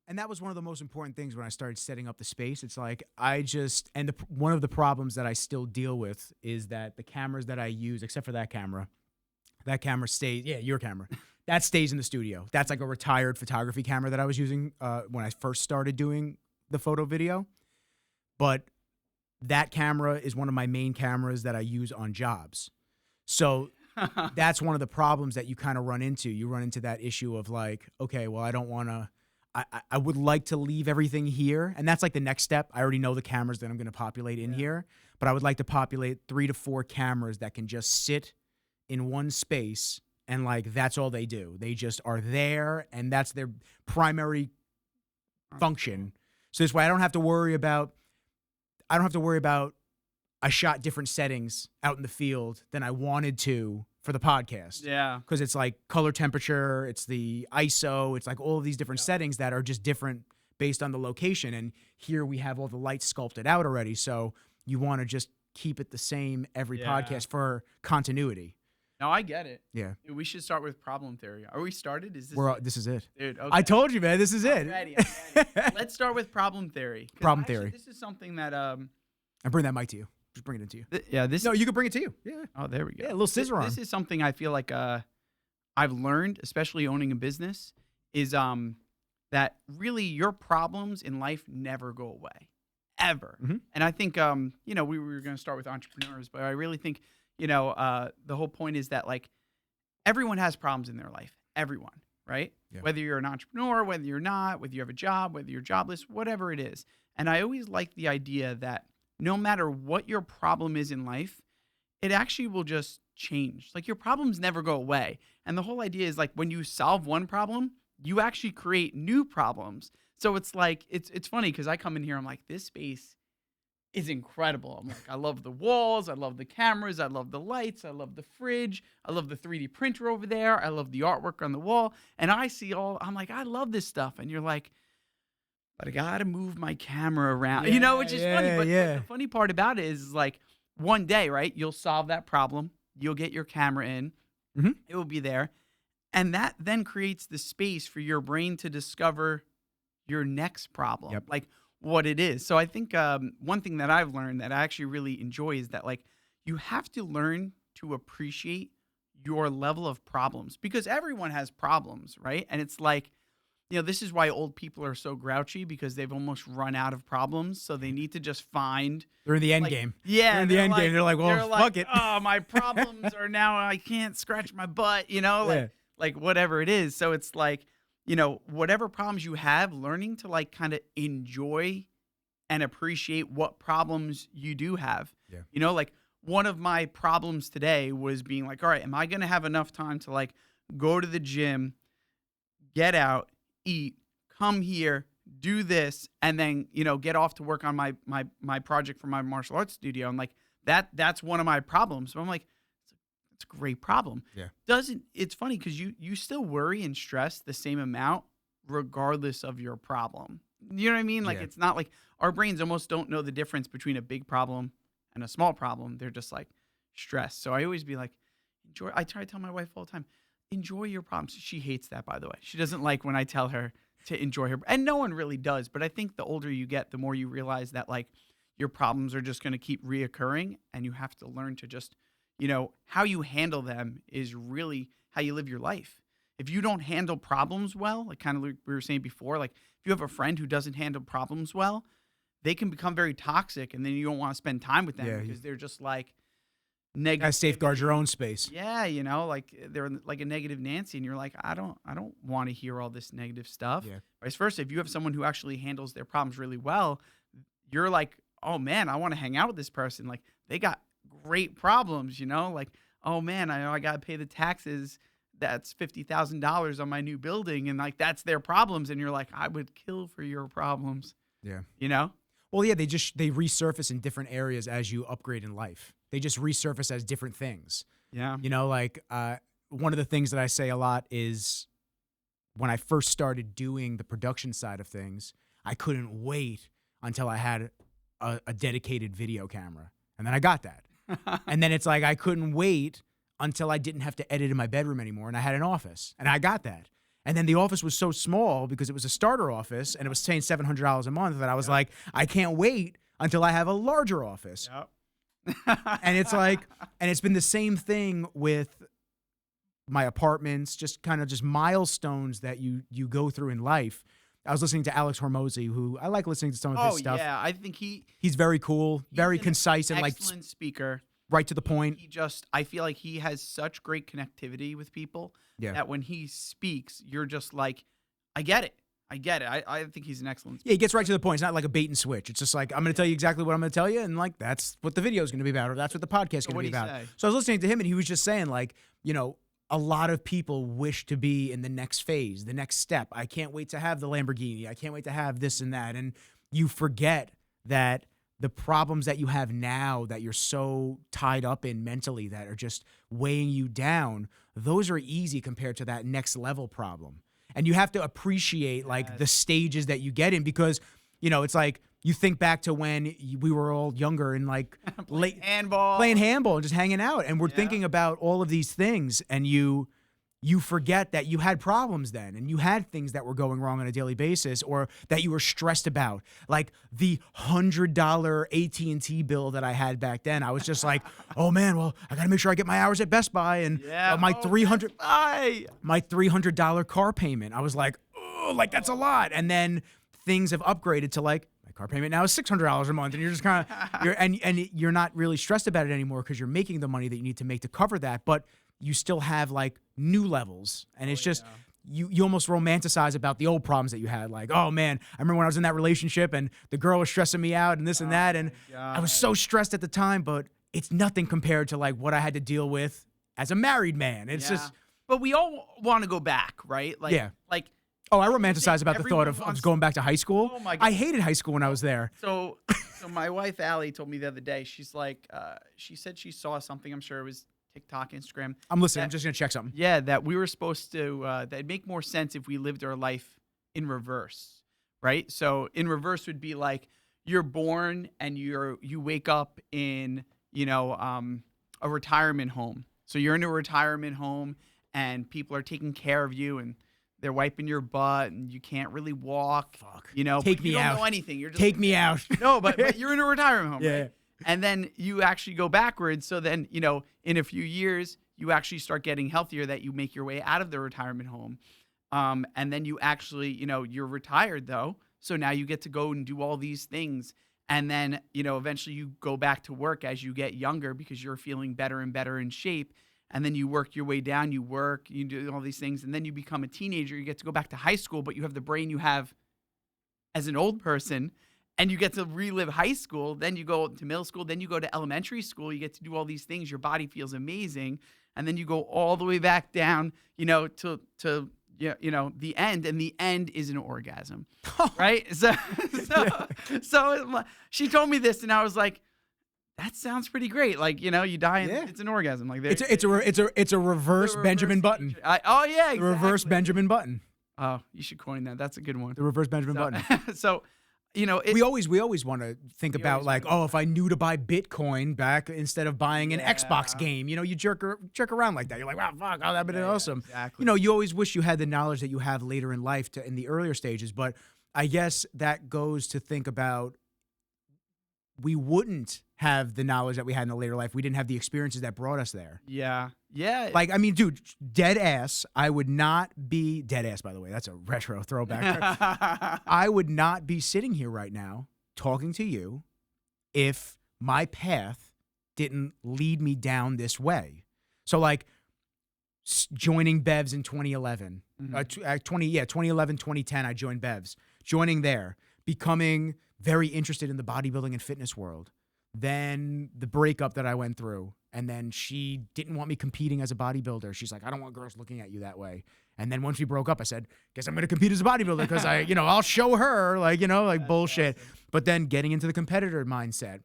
And that was one of the most important things when I started setting up the space. It's like one of the problems that I still deal with is that the cameras that I use, except for that camera stays, your camera, that stays in the studio. That's like a retired photography camera that I was using when I first started doing the photo video. But that camera is one of my main cameras that I use on jobs. So that's one of the problems that you kind of run into. You run into that issue of like, okay, well, I would like to leave everything here. And that's like the next step. I already know the cameras that I'm going to populate in here, but I would like to populate 3 to 4 cameras that can just sit in one space. And like, that's all they do. They just are there and that's their primary function. So this way I don't have to worry about I shot different settings out in the field than I wanted to for the podcast. Yeah. Because it's like color temperature, it's the ISO, it's like all of these different settings that are just different based on the location. And here we have all the lights sculpted out already. So you want to just keep it the same every podcast for continuity. No, I get it. Yeah. Dude, we should start with problem theory. Are we started? Is this This is it. Dude, okay. I told you, man, this is it. I'm ready. Let's start with problem theory. Problem theory. This is something that I bring that mic to you. Just bring it into you. No, you can bring it to you. Yeah. Oh, there we go. Yeah, a little scissor arm. This is something I feel like I've learned, especially owning a business, is that really your problems in life never go away, ever. Mm-hmm. And I think we were going to start with entrepreneurs, but I really think the whole point is that like everyone has problems in their life, everyone, right? Yeah. Whether you're an entrepreneur, whether you're not, whether you have a job, whether you're jobless, whatever it is. And I always like the idea that no matter what your problem is in life, it actually will just change. Like your problems never go away. And the whole idea is like when you solve one problem, you actually create new problems. So it's like, it's funny because I come in here, I'm like, this space is incredible. I'm like, I love the walls. I love the cameras. I love the lights. I love the fridge. I love the 3D printer over there. I love the artwork on the wall. And I'm like, I love this stuff. And you're like, but I gotta move my camera around, which is funny. But the funny part about it is like one day, right? You'll solve that problem. You'll get your camera in. Mm-hmm. It will be there. And that then creates the space for your brain to discover your next problem, like what it is. So I think one thing that I've learned that I actually really enjoy is that like you have to learn to appreciate your level of problems because everyone has problems, right? And it's like, this is why old people are so grouchy because they've almost run out of problems. So they need to just find. They're in the end game. Yeah. They're in the end game. They're like, well, fuck it. Oh, my problems are now I can't scratch my butt, like whatever it is. So it's like, whatever problems you have, learning to like kind of enjoy and appreciate what problems you do have. Yeah. Like one of my problems today was being like, all right, am I going to have enough time to like go to the gym, get out, eat, come here, do this, and then, get off to work on my project for my martial arts studio. And like that's one of my problems. So I'm like, it's a great problem. Yeah. It's funny because you still worry and stress the same amount regardless of your problem. You know what I mean? Like it's not like our brains almost don't know the difference between a big problem and a small problem. They're just like stressed. So I always be like, I try to tell my wife all the time, enjoy your problems. She hates that, by the way. She doesn't like when I tell her to enjoy her. And no one really does. But I think the older you get, the more you realize that like your problems are just going to keep reoccurring. And you have to learn to just, how you handle them is really how you live your life. If you don't handle problems well, like kind of like we were saying before, like if you have a friend who doesn't handle problems well, they can become very toxic. And then you don't want to spend time with them because they're just like, negative. Gotta safeguard your own space. Yeah, like they're like a negative Nancy, and you're like, I don't want to hear all this negative stuff. Yeah. Vice versa, if you have someone who actually handles their problems really well, you're like, oh man, I want to hang out with this person. Like they got great problems, like, oh man, I know I gotta pay the taxes. That's $50,000 on my new building, and like that's their problems, and you're like, I would kill for your problems. Yeah. Well, yeah, they resurface in different areas as you upgrade in life. They just resurface as different things. Yeah. Like one of the things that I say a lot is when I first started doing the production side of things, I couldn't wait until I had a dedicated video camera. And then I got that. And then it's like I couldn't wait until I didn't have to edit in my bedroom anymore and I had an office. And I got that. And then the office was so small because it was a starter office and it was paying $700 a month that I was like, I can't wait until I have a larger office. Yep. And it's like, and it's been the same thing with my apartments, just kind of just milestones that you go through in life. I was listening to Alex Hormozy, who I like listening to some of his stuff. Oh yeah, I think he's very cool, very concise, and like excellent speaker. Right to the point. I feel like he has such great connectivity with people that when he speaks, you're just like, I get it. I think he's an excellent speaker. Yeah, he gets right to the point. It's not like a bait and switch. It's just like, I'm going to tell you exactly what I'm going to tell you, and like that's what the video is going to be about, or that's what the podcast is going to be about. So I was listening to him, and he was just saying, like, you know, a lot of people wish to be in the next phase, the next step. I can't wait to have the Lamborghini. I can't wait to have this and that. And you forget that the problems that you have now that you're so tied up in mentally that are just weighing you down, those are easy compared to that next level problem. And you have to appreciate like the stages that you get in, because, you know, it's like you think back to when we were all younger and like playing handball and just hanging out. And we're thinking about all of these things, and you forget that you had problems then, and you had things that were going wrong on a daily basis, or that you were stressed about. Like the $100 AT&T bill that I had back then. I was just like, oh man, well, I got to make sure I get my hours at Best Buy, and my $300 car payment. I was like, oh, like that's a lot. And then things have upgraded to like, my car payment now is $600 a month, and you're just kind of you're not really stressed about it anymore because you're making the money that you need to make to cover that. But you still have like new levels, and it's just you almost romanticize about the old problems that you had. Like, oh man, I remember when I was in that relationship and the girl was stressing me out and this and that, and I was so stressed at the time, but it's nothing compared to like what I had to deal with as a married man. It's just, but we all want to go back, right? Like, like. Oh, I romanticize about the thought of going back to high school. Oh my God. I hated high school when I was there. So my wife Allie told me the other day. She's like, she said she saw something. I'm sure it was TikTok, Instagram. I'm listening. I'm just gonna check something. Yeah, that we were supposed to. That'd make more sense if we lived our life in reverse, right? So in reverse would be like you're born and you wake up in a retirement home. So you're in a retirement home and people are taking care of you and they're wiping your butt and you can't really walk. Fuck. Take me out. You don't know anything. You're just take me out. No, but you're in a retirement home. Right? And then you actually go backwards. So then, in a few years, you actually start getting healthier, that you make your way out of the retirement home. And then you actually, you're retired though. So now you get to go and do all these things. And then, eventually you go back to work as you get younger because you're feeling better and better in shape. And then you work your way down, you work, you do all these things. And then you become a teenager. You get to go back to high school, but you have the brain you have as an old person. And you get to relive high school. Then you go to middle school. Then you go to elementary school. You get to do all these things. Your body feels amazing. And then you go all the way back down, to the end. And the end is an orgasm, right? So she told me this, and I was like, that sounds pretty great. Like, you die and it's an orgasm. Like it's a reverse Benjamin Button. Exactly. The reverse Benjamin Button. Oh, you should coin that. That's a good one. The reverse Benjamin Button. So, we always want to think about like, oh, if I knew to buy Bitcoin back instead of buying an Xbox game, you jerk around like that. You're like, wow, fuck, oh, that'd been awesome. Exactly. You always wish you had the knowledge that you have later in life in the earlier stages. But I guess that goes to think about, we wouldn't have the knowledge that we had in the later life. We didn't have the experiences that brought us there. Yeah. Yeah. Like, I mean, dude, dead ass. I would not be dead ass, by the way. That's a retro throwback. I would not be sitting here right now talking to you if my path didn't lead me down this way. So like joining Bevs in 2011, 2011, 2010, I joined Bevs, joining there, becoming very interested in the bodybuilding and fitness world. Then the breakup that I went through, and then she didn't want me competing as a bodybuilder. She's like, I don't want girls looking at you that way. And then once we broke up, I said, guess I'm going to compete as a bodybuilder because I'll show her bullshit. Awesome. But then getting into the competitor mindset.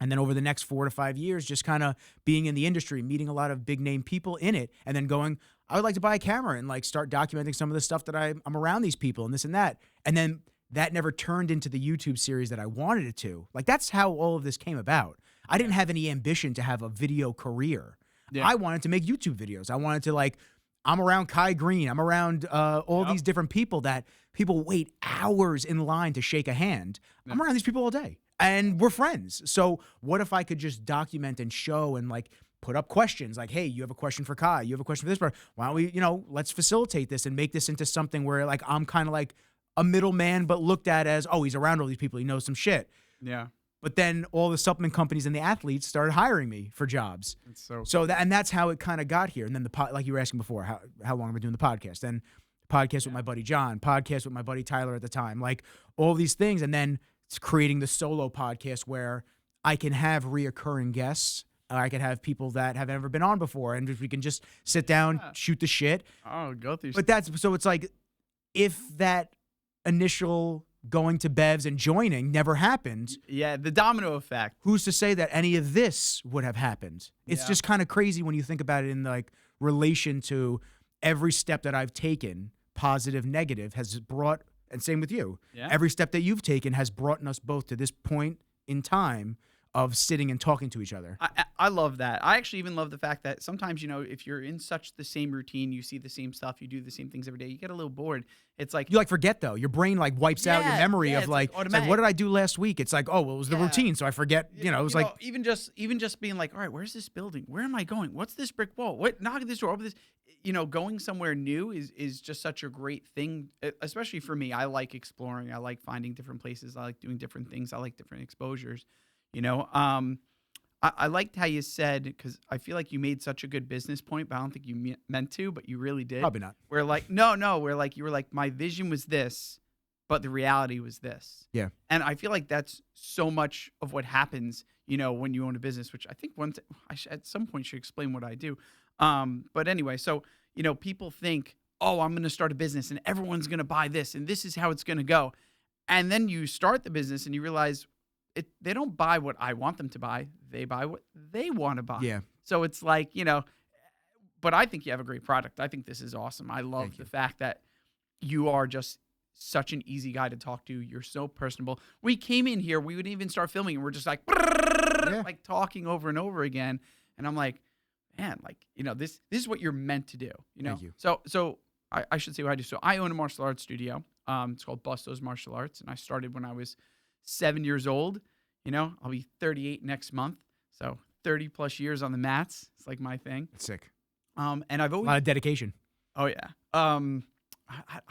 And then over the next 4 to 5 years, just kind of being in the industry, meeting a lot of big name people in it, and then going, I would like to buy a camera and like start documenting some of the stuff that I'm around these people and this and that. And then that never turned into the YouTube series that I wanted it to. Like, that's how all of this came about. I didn't have any ambition to have a video career. Yeah. I wanted to make YouTube videos. I wanted to I'm around Kai Green. I'm around all Yep. these different people that people wait hours in line to shake a hand. I'm around these people all day and we're friends. So what if I could just document and show and like put up questions like, hey, you have a question for Kai. You have a question for this person. Why don't we, let's facilitate this and make this into something where like I'm kind of like a middleman, but looked at as, oh, he's around all these people. He knows some shit. Yeah. But then all the supplement companies and the athletes started hiring me for jobs. It's so And that's how it kind of got here. And then like you were asking before, how long am I doing the podcast? Then podcast with my buddy John, podcast with my buddy Tyler at the time, like all these things. And then it's creating the solo podcast where I can have reoccurring guests. I can have people that have never been on before. And if we can just sit down, shoot the shit. Oh, go through. But so it's like, if that initial going to Bevs and joining never happened. Yeah, the domino effect. Who's to say that any of this would have happened? It's Yeah. just kind of crazy when you think about it in like relation to every step that I've taken, positive, negative, has brought, and same with you. Yeah. Every step that you've taken has brought us both to this point in time of sitting and talking to each other. I love that. I actually even love the fact that sometimes, if you're in such the same routine, you see the same stuff, you do the same things every day, you get a little bored. It's like You like forget though. Your brain like wipes out your memory of it's like, it's like, what did I do last week? It's like, oh, well, it was the routine, so I forget. It was like even just being like, all right, where's this building? Where am I going? What's this brick wall? What knock at this door? Open this. Going somewhere new is just such a great thing. Especially for me, I like exploring. I like finding different places. I like doing different things. I like different exposures. I liked how you said, because I feel like you made such a good business point, but I don't think you meant to, but you really did. Probably not. Where like, no, where like you were like, my vision was this, but the reality was this. Yeah. And I feel like that's so much of what happens, when you own a business, which I think at some point should explain what I do. But anyway, so, people think, oh, I'm going to start a business and everyone's going to buy this and this is how it's going to go. And then you start the business and you realize they don't buy what I want them to buy. They buy what they want to buy. Yeah. So it's like, but I think you have a great product. I think this is awesome. I love the fact that you are just such an easy guy to talk to. You're so personable. We came in here, we would even start filming and we're just like, like talking over and over again. And I'm like, man, like, this is what you're meant to do, Thank you. So I should say what I do. So I own a martial arts studio. It's called Bustos Martial Arts. And I started when I was 7 years old. I'll be 38 next month. So 30 plus years on the mats. It's like my thing. It's sick. And I've always A lot of dedication. Oh yeah. I'm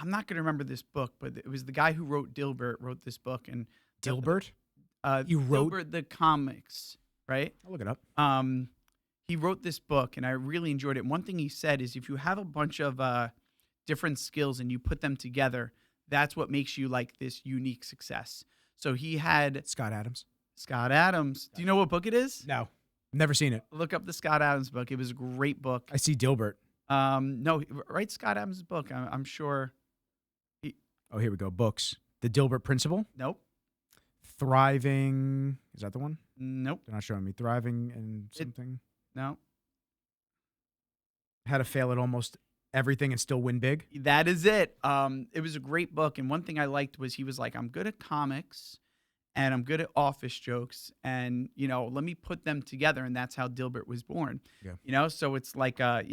not gonna remember this book, but it was the guy who wrote Dilbert wrote this book and Dilbert? You wrote Dilbert the comics, right? I'll look it up. He wrote this book and I really enjoyed it. One thing he said is if you have a bunch of different skills and you put them together, that's what makes you like this unique success. So he had Scott Adams. Do you know what book it is? No. Never seen it. Look up the Scott Adams book. It was a great book. I see Dilbert. No, write Scott Adams' book. I'm sure. Oh, here we go. Books. The Dilbert Principle. Nope. Thriving. Is that the one? Nope. They're not showing me. Thriving and something. No. How to fail at almost everything and still win big. That is it. It was a great book. And one thing I liked was he was like, I'm good at comics and I'm good at office jokes. And, let me put them together. And that's how Dilbert was born. Yeah. So it's like, I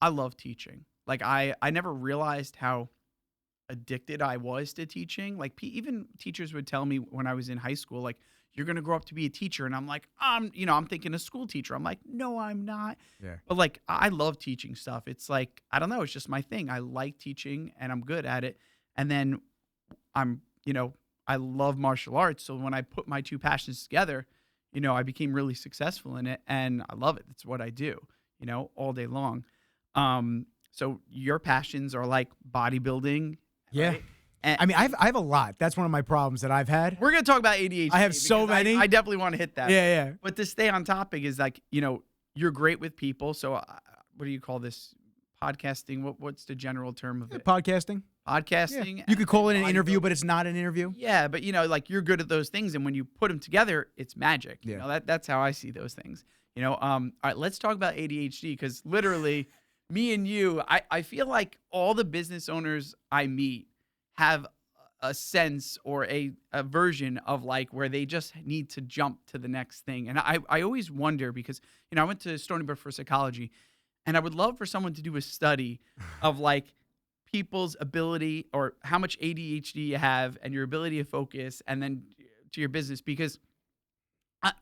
love teaching. Like I never realized how addicted I was to teaching. Like even teachers would tell me when I was in high school, like, you're going to grow up to be a teacher. And I'm like, I'm thinking a school teacher. I'm like, no, I'm not. Yeah. But like, I love teaching stuff. It's like, I don't know. It's just my thing. I like teaching and I'm good at it. And then I love martial arts. So when I put my two passions together, I became really successful in it and I love it. It's what I do, all day long. So your passions are like bodybuilding. Yeah. Right? I mean, I have a lot. That's one of my problems that I've had. We're going to talk about ADHD. I have so many. I definitely want to hit that. Yeah. But to stay on topic is like, you're great with people. So what do you call this? Podcasting? What's the general term of it? Podcasting. Podcasting. Yeah. You could call it an interview, bodybuilding. but it's not an interview. Yeah, but like you're good at those things. And when you put them together, it's magic. Yeah. That's how I see those things. All right, let's talk about ADHD because literally me and you, I feel like all the business owners I meet have a sense or a version of like where they just need to jump to the next thing. And I always wonder because, I went to Stony Brook for psychology And I would love for someone to do a study of like people's ability or how much ADHD you have and your ability to focus and then to your business. Because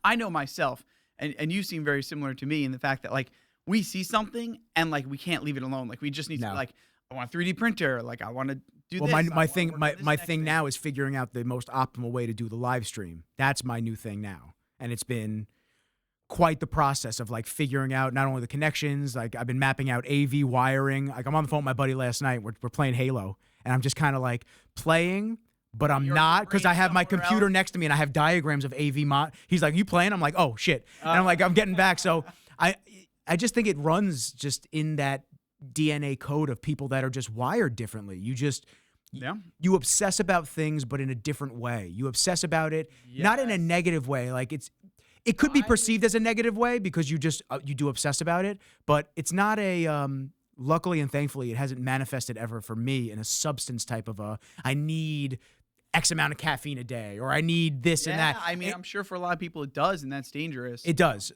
I know myself, and you seem very similar to me in the fact that like we see something and like we can't leave it alone. Like we just need to No. like, I want a 3D printer. Like I want to do Well, this. my thing now is figuring out the most optimal way to do the live stream. That's my new thing now, and it's been quite the process of like figuring out not only the connections. Like I've been mapping out AV wiring. Like I'm on the phone with my buddy last night. We're playing Halo, and I'm just kind of like playing. But I'm not, because I have my computer next to me and I have diagrams of AV He's like, "You playing?" I'm like, "Oh shit!" And I'm like, "I'm getting back." So I just think it runs just in that DNA code of people that are just wired differently. You obsess about things, but in a different way. You obsess about it, not in a negative way. Like it could be perceived as a negative way because you do obsess about it, but it's not a. Luckily and thankfully, it hasn't manifested ever for me in a substance type of I need X amount of caffeine a day, or I need this and that. I mean, I'm sure for a lot of people it does, and that's dangerous. It does.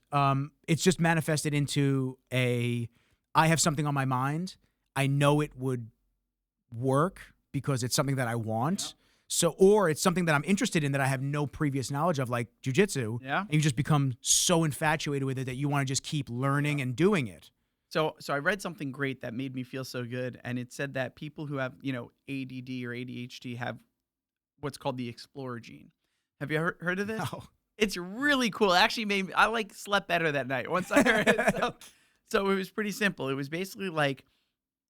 It's just manifested into I have something on my mind. I know it would work because it's something that I want. Yeah. So, or it's something that I'm interested in that I have no previous knowledge of, like jujitsu. Yeah. And you just become so infatuated with it that you want to just keep learning and doing it. So I read something great that made me feel so good, and it said that people who have, ADD or ADHD have what's called the explorer gene. Have you heard of this? No. It's really cool. It actually made me, I slept better that night once I heard it. So it was pretty simple. It was basically like,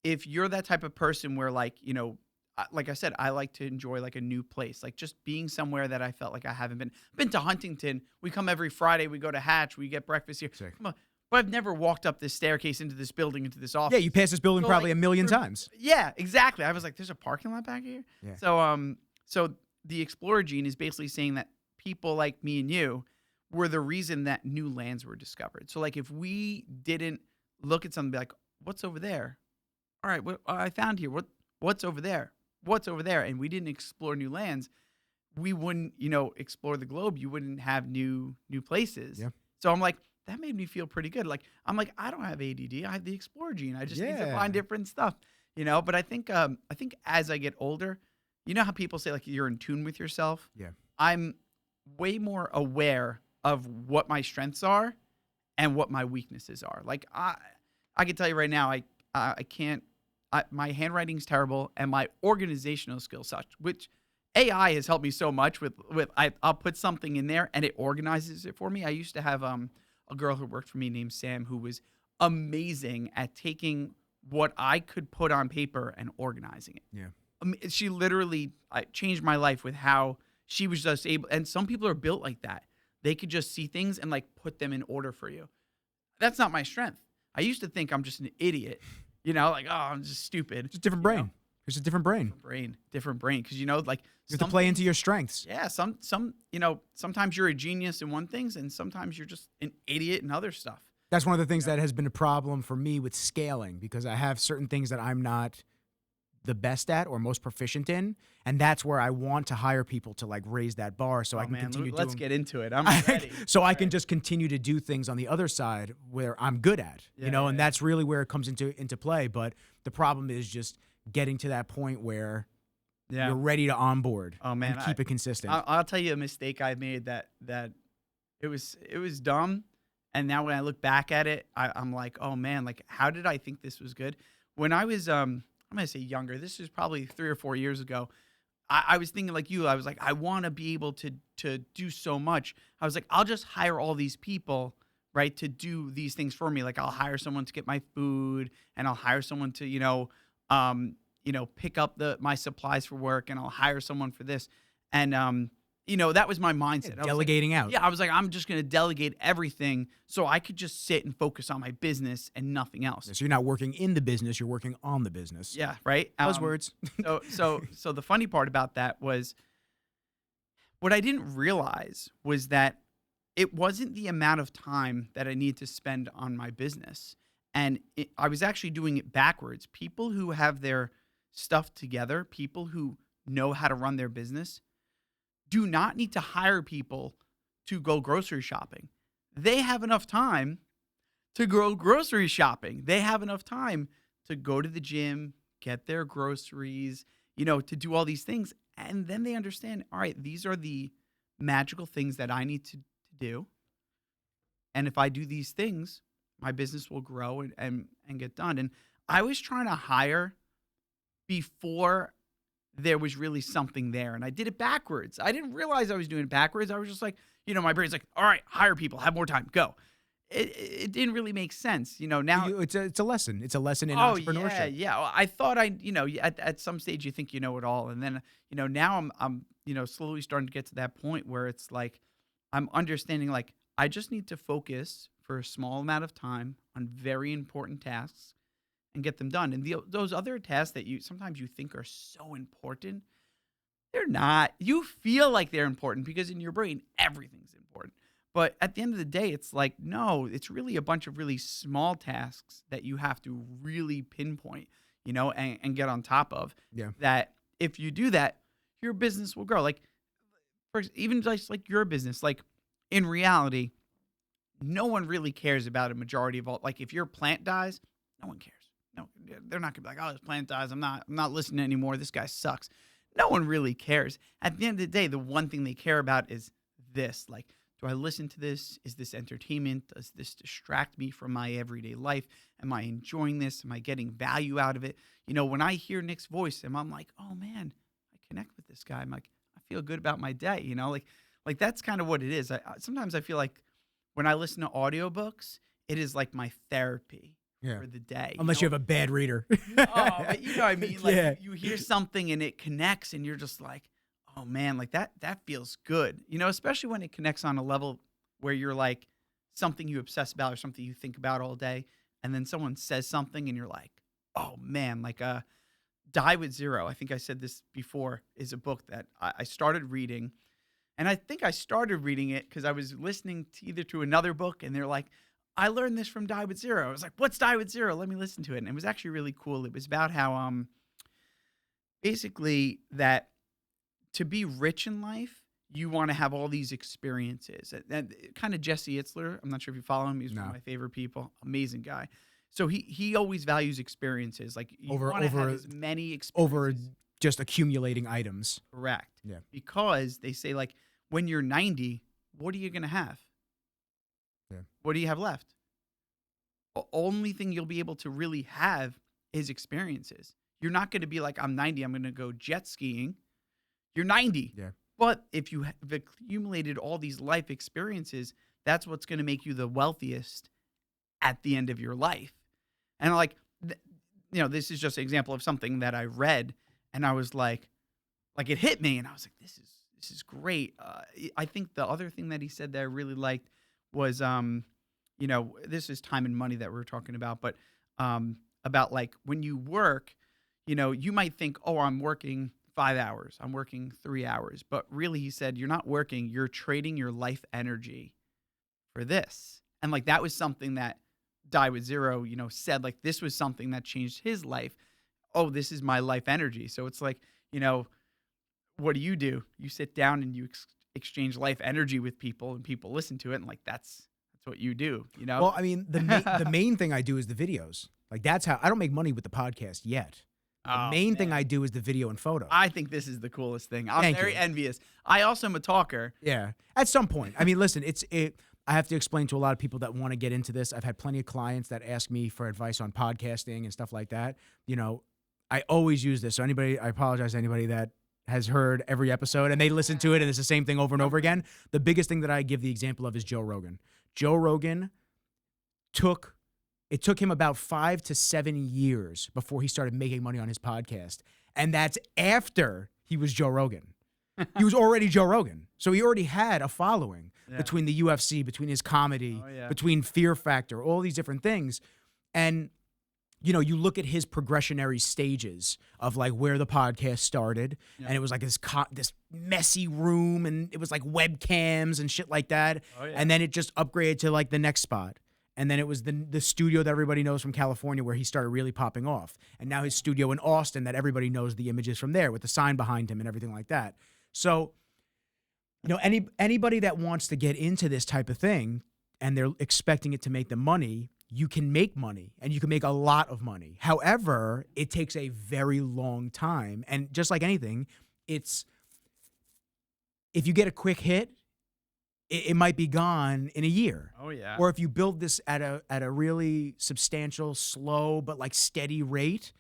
if you're that type of person where like I said, I like to enjoy like a new place, like just being somewhere that I felt like I haven't been. I've been to Huntington. We come every Friday. We go to Hatch. We get breakfast here. Sick. Come on. But I've never walked up this staircase into this building, into this office. Yeah, you passed this building probably a million times. Yeah, exactly. I was like, there's a parking lot back here? Yeah. So the explorer gene is basically saying that people like me and you were the reason that new lands were discovered. So like if we didn't look at something and be like, what's over there? All right, what I found here. What's over there? What's over there? And we didn't explore new lands, we wouldn't, explore the globe. You wouldn't have new places. Yeah. So I'm like, that made me feel pretty good. Like, I'm like, I don't have ADD. I have the explorer gene. I just need to find different stuff, But I think as I get older, you know how people say like you're in tune with yourself? Yeah. I'm way more aware of what my strengths are and what my weaknesses are. Like I can tell you right now, I can't. My handwriting's terrible, and my organizational skills such, which AI has helped me so much with. I'll put something in there and it organizes it for me. I used to have a girl who worked for me named Sam who was amazing at taking what I could put on paper and organizing it. Yeah. She literally changed my life with how she was just able. And some people are built like that. They could just see things and like put them in order for you. That's not my strength. I used to think I'm just an idiot, like, oh, I'm just stupid. It's a different brain. It's a different brain. Different brain. Because, like, you have to play into your strengths. Yeah. Sometimes you're a genius in one things and sometimes you're just an idiot in other stuff. That's one of the things that has been a problem for me with scaling, because I have certain things that I'm not the best at or most proficient in, and that's where I want to hire people to like raise that bar so I can continue Let's doing. get into it. I'm ready. So I can just continue to do things on the other side where I'm good at, and that's really where it comes into play. But the problem is just getting to that point where you're ready to onboard. Oh man, and keep it consistent. I'll tell you a mistake I made that it was dumb, and now when I look back at it, I'm like, oh man, like how did I think this was good? When I was I'm going to say younger. This is probably 3 or 4 years ago. I was thinking like you. I was like, I want to be able to do so much. I was like, I'll just hire all these people, right, to do these things for me. Like I'll hire someone to get my food, and I'll hire someone to, pick up my supplies for work, and I'll hire someone for this. And, that was my mindset. Yeah, delegating out. Yeah, I was like, I'm just going to delegate everything so I could just sit and focus on my business and nothing else. So you're not working in the business, you're working on the business. Yeah, right? Those words. So the funny part about that was what I didn't realize was that it wasn't the amount of time that I needed to spend on my business. And I was actually doing it backwards. People who have their stuff together, people who know how to run their business, do not need to hire people to go grocery shopping. They have enough time to go grocery shopping. They have enough time to go to the gym, get their groceries, to do all these things. And then they understand, all right, these are the magical things that I need to do. And if I do these things, my business will grow and get done. And I was trying to hire before there was really something there. And I did it backwards. I didn't realize I was doing it backwards. I was just like, my brain's like, all right, hire people, have more time, go. It didn't really make sense. Now it's a lesson. It's a lesson in entrepreneurship. Yeah. Well, I thought at some stage you think you know it all. And then, now I'm slowly starting to get to that point where it's like, I'm understanding, like, I just need to focus for a small amount of time on very important tasks and get them done. And those other tasks that sometimes you think are so important, they're not. You feel like they're important because in your brain, everything's important. But at the end of the day, it's like, no, it's really a bunch of really small tasks that you have to really pinpoint, and get on top of. Yeah. That if you do that, your business will grow. Like, even just like your business, like in reality, no one really cares about a majority of all. Like, if your plant dies, no one cares. No, they're not gonna be like, oh, this plant dies. I'm not listening anymore. This guy sucks. No one really cares. At the end of the day, the one thing they care about is this. Like, do I listen to this? Is this entertainment? Does this distract me from my everyday life? Am I enjoying this? Am I getting value out of it? When I hear Nick's voice, and I'm like, oh man, I connect with this guy. I'm like, I feel good about my day. Like that's kind of what it is. Sometimes I feel like when I listen to audiobooks, it is like my therapy for the day. Unless you have a bad reader. Oh, but you know what I mean? Like, Yeah. you hear something and it connects and you're just like, oh man, like that feels good. Especially when it connects on a level where you're like something you obsess about or something you think about all day. And then someone says something and you're like, oh man, like Die with Zero. I think I said this before, is a book that I started reading. And I think I started reading it because I was listening to another book and they're like, I learned this from Die with Zero. I was like, what's Die with Zero? Let me listen to it. And it was actually really cool. It was about how basically that to be rich in life, you want to have all these experiences. And kind of Jesse Itzler, I'm not sure if you follow him. He's one of my favorite people. Amazing guy. So he always values experiences. Like, you want to have as many experiences. Over just accumulating items. Correct. Yeah. Because they say, like, when you're 90, what are you going to have? Yeah. What do you have left? The only thing you'll be able to really have is experiences. You're not going to be like, I'm 90, I'm going to go jet skiing. You're 90. Yeah. But if you have accumulated all these life experiences, that's what's going to make you the wealthiest at the end of your life. And like, this is just an example of something that I read, and I was like it hit me, and I was like, this is great. I think the other thing that he said that I really liked was, this is time and money that we're talking about, but about like when you work, you might think, oh, I'm working 5 hours, I'm working 3 hours, but really he said, you're not working, you're trading your life energy for this. And like, that was something that Die with Zero, said, like, this was something that changed his life. Oh, this is my life energy. So it's like, what do? You sit down and you exchange life energy with people, and people listen to it, and like, that's what you do, Well, I mean, the main thing I do is the videos. Like, that's how I don't make money with the podcast yet. The main thing I do is the video and photo. I think this is the coolest thing. I'm very envious. I also am a talker. Yeah. At some point. I mean, listen, I have to explain to a lot of people that want to get into this. I've had plenty of clients that ask me for advice on podcasting and stuff like that. I always use this. So I apologize to anybody that has heard every episode and they listen to it and it's the same thing over and over again. The biggest thing that I give the example of is Joe Rogan. Joe Rogan took him about 5 to 7 years before he started making money on his podcast. And that's after he was Joe Rogan. He was already Joe Rogan. So he already had a following between the UFC, between his comedy, between Fear Factor, all these different things. And, you look at his progressionary stages of like where the podcast started. And it was like this messy room and it was like webcams and shit like that. And then it just upgraded to like the next spot. And then it was the studio that everybody knows from California where he started really popping off. And now his studio in Austin that everybody knows the images from there with the sign behind him and everything like that. So, anybody that wants to get into this type of thing and they're expecting it to make them money, you can make money and you can make a lot of money. However, it takes a very long time. And just like anything, it's if you get a quick hit, it might be gone in a year. Oh yeah. Or if you build this at a really substantial, slow, but like steady rate,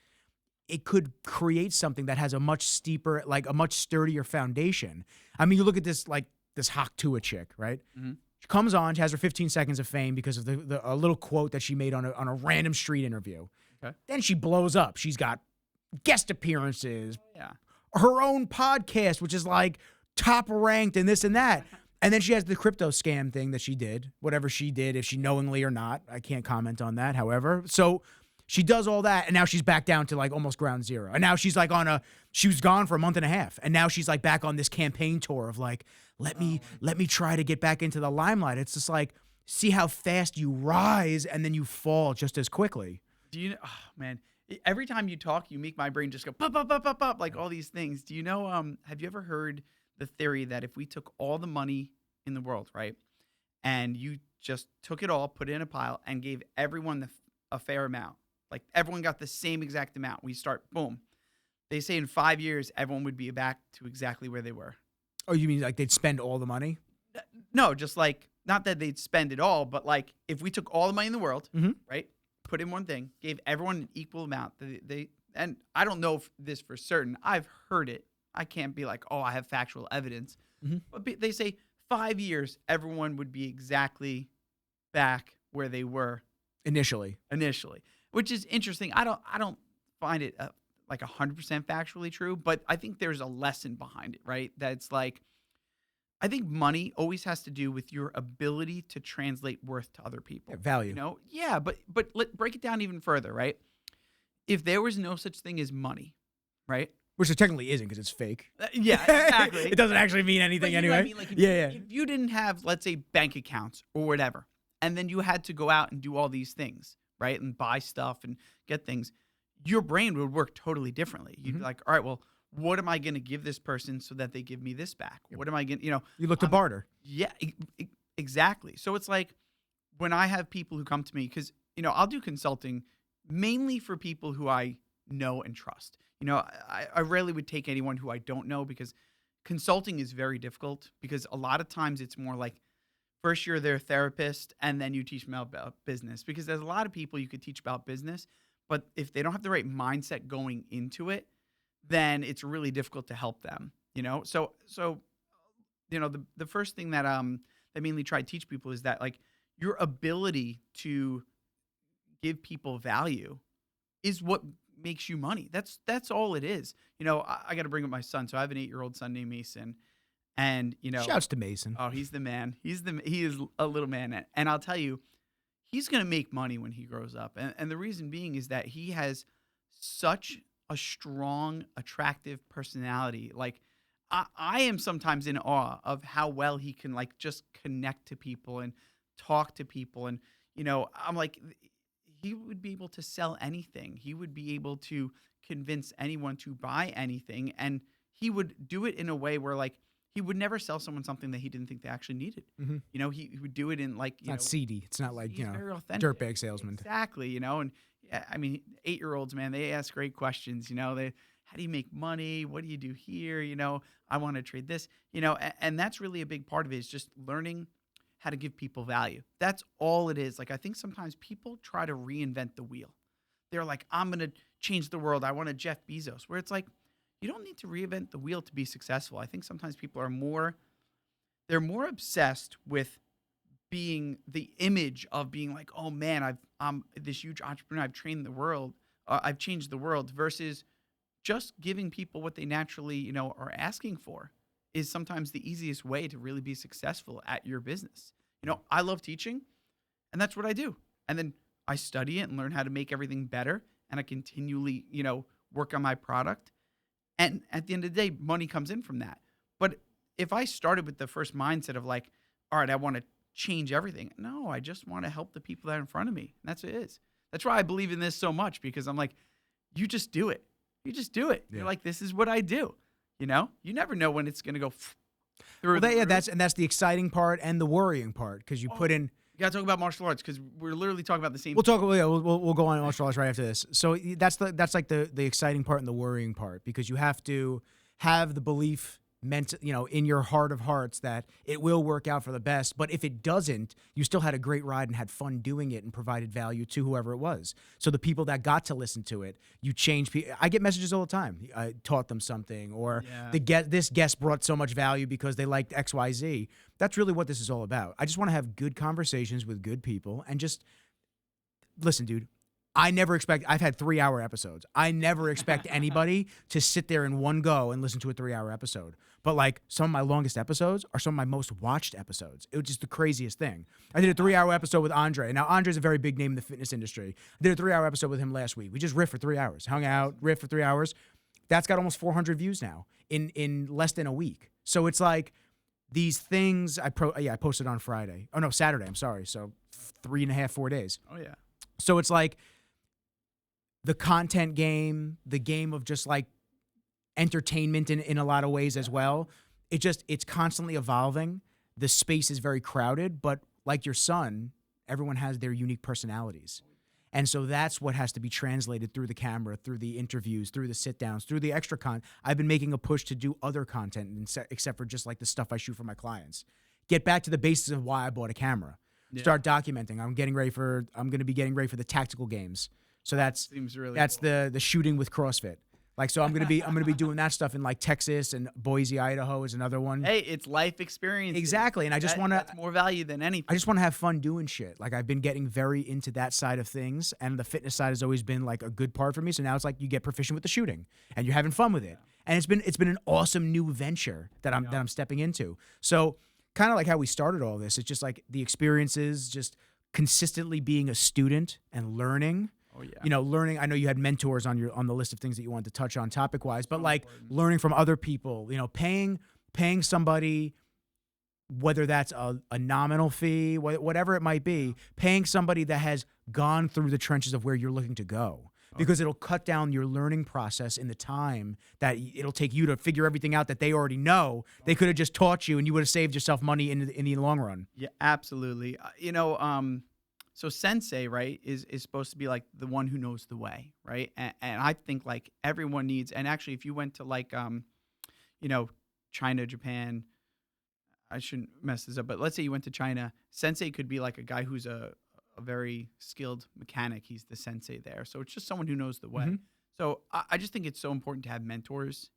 it could create something that has a much steeper, like a much sturdier foundation. I mean, you look at this, like this Hawk Tua chick, right? Mm-hmm. She comes on, she has her 15 seconds of fame because of a little quote that she made on a random street interview. Okay. Then she blows up. She's got guest appearances, Yeah. her own podcast, which is like top ranked and this and that. And then she has the crypto scam thing that she did, whatever she did, if she knowingly or not. I can't comment on that, however. So she does all that, and now she's back down to like almost ground zero. And now she's like she was gone for a month and a half. And now she's like back on this campaign tour of like, let me try to get back into the limelight. It's just like, see how fast you rise and then you fall just as quickly. Do you know, oh man, every time you talk, you make my brain just go pop, pop, pop, pop, pop, like all these things. Do you know, have you ever heard the theory that if we took all the money in the world, right, and you just took it all, put it in a pile, and gave everyone a fair amount, like everyone got the same exact amount, we start, boom. They say in 5 years, everyone would be back to exactly where they were. Oh, you mean like they'd spend all the money? No, just like, not that they'd spend it all, but like if we took all the money in the world, right, put in one thing, gave everyone an equal amount, and I don't know if this for certain, I've heard it. I can't be like, oh, I have factual evidence. But they say 5 years, everyone would be exactly back where they were Initially, which is interesting. I don't find it like 100% factually true, but I think there's a lesson behind it, right? That's like, I think money always has to do with your ability to translate worth to other people. Yeah, value. You know? Yeah, but break it down even further, right? If there was no such thing as money, right? Which it technically isn't because it's fake. Yeah, exactly. It doesn't actually mean anything But you know anyway. what I mean? Like Yeah. if you didn't have, let's say, bank accounts or whatever, and then you had to go out and do all these things, right? And buy stuff and get things, your brain would work totally differently. You'd be like, all right, well, what am I going to give this person so that they give me this back? What am I going to, You look to barter. Yeah, exactly. So it's like when I have people who come to me, because, I'll do consulting mainly for people who I know and trust. I rarely would take anyone who I don't know because consulting is very difficult because a lot of times it's more like first you're their therapist and then you teach them about business because there's a lot of people you could teach about business, but if they don't have the right mindset going into it, then it's really difficult to help them, So the first thing that I mainly try to teach people is that like your ability to give people value is what makes you money. That's all it is. I got to bring up my son. So I have an 8-year-old son named Mason, and Shouts to Mason. Oh, he's the man. He is a little man, and I'll tell you, he's gonna make money when he grows up. And the reason being is that he has such a strong, attractive personality. Like I am sometimes in awe of how well he can like just connect to people and talk to people, and I'm like, he would be able to sell anything. He would be able to convince anyone to buy anything. And he would do it in a way where like, he would never sell someone something that he didn't think they actually needed. He would do it in like, Not seedy. It's not like, very authentic. dirtbag salesman. Exactly. And yeah, I mean, 8-year-olds, man, they ask great questions. How do you make money? What do you do here? I want to trade this, and that's really a big part of it is just learning how to give people value. That's all it is. Like, I think sometimes people try to reinvent the wheel. They're like, I'm going to change the world. I want a Jeff Bezos, where it's like, you don't need to reinvent the wheel to be successful. I think sometimes people are more obsessed with being the image of being like, oh man, I'm this huge entrepreneur. I've trained the world. I've changed the world versus just giving people what they naturally, are asking for is sometimes the easiest way to really be successful at your business. I love teaching and that's what I do. And then I study it and learn how to make everything better. And I continually, work on my product. And at the end of the day, money comes in from that. But if I started with the first mindset of like, all right, I want to change everything. No, I just want to help the people that are in front of me. And that's what it is. That's why I believe in this so much because I'm like, you just do it. You just do it. Yeah. You're like, this is what I do. You never know when it's going to go through. Well, that's the exciting part and the worrying part because you put in You gotta talk about martial arts because we're literally talking about the same. We'll talk. Yeah, we'll go on martial arts right after this. So that's like the exciting part and the worrying part, because you have to have the belief meant, in your heart of hearts that it will work out for the best. But if it doesn't, you still had a great ride and had fun doing it and provided value to whoever it was. So the people that got to listen to it, you change. I get messages all the time. I taught them something, or this guest brought so much value because they liked XYZ. That's really what this is all about. I just want to have good conversations with good people and just listen, dude. I've had 3-hour episodes. I never expect anybody to sit there in one go and listen to a 3-hour episode. But like some of my longest episodes are some of my most watched episodes. It was just the craziest thing. I did a 3-hour episode with Andre. Now, Andre's a very big name in the fitness industry. I did a 3-hour episode with him last week. We just riffed for 3 hours, hung out, riffed for 3 hours. That's got almost 400 views now in less than a week. So it's like these things. I posted on Friday. Oh no, Saturday. I'm sorry. So 3.5, 4 days. Oh yeah. So it's like the content game, the game of just like entertainment in a lot of ways as well. It's constantly evolving. The space is very crowded, but like your son, everyone has their unique personalities. And so that's what has to be translated through the camera, through the interviews, through the sit downs, through the extra content. I've been making a push to do other content except for just like the stuff I shoot for my clients. Get back to the basis of why I bought a camera. Yeah. Start documenting. I'm going to be getting ready for the tactical games. So that's cool. the shooting with CrossFit. Like, so I'm gonna be doing that stuff in like Texas, and Boise, Idaho is another one. Hey, it's life experience. Exactly, and that's more value than anything. I just want to have fun doing shit. Like, I've been getting very into that side of things, and the fitness side has always been like a good part for me. So now it's like you get proficient with the shooting, and you're having fun with it, and it's been an awesome new venture that I'm stepping into. So kind of like how we started all this, it's just like the experiences, just consistently being a student and learning. Oh, yeah. Learning. I know you had mentors on the list of things that you wanted to touch on topic wise, but like learning from other people, paying somebody, whether that's a nominal fee, whatever it might be, paying somebody that has gone through the trenches of where you're looking to go, because it'll cut down your learning process in the time that it'll take you to figure everything out that they already know. They could have just taught you and you would have saved yourself money in the long run. Yeah, absolutely. So sensei, right, is supposed to be like the one who knows the way, right? And I think like everyone needs, and actually if you went to like, China, Japan, I shouldn't mess this up, but let's say you went to China, sensei could be like a guy who's a very skilled mechanic. He's the sensei there. So it's just someone who knows the way. Mm-hmm. So I just think it's so important to have mentors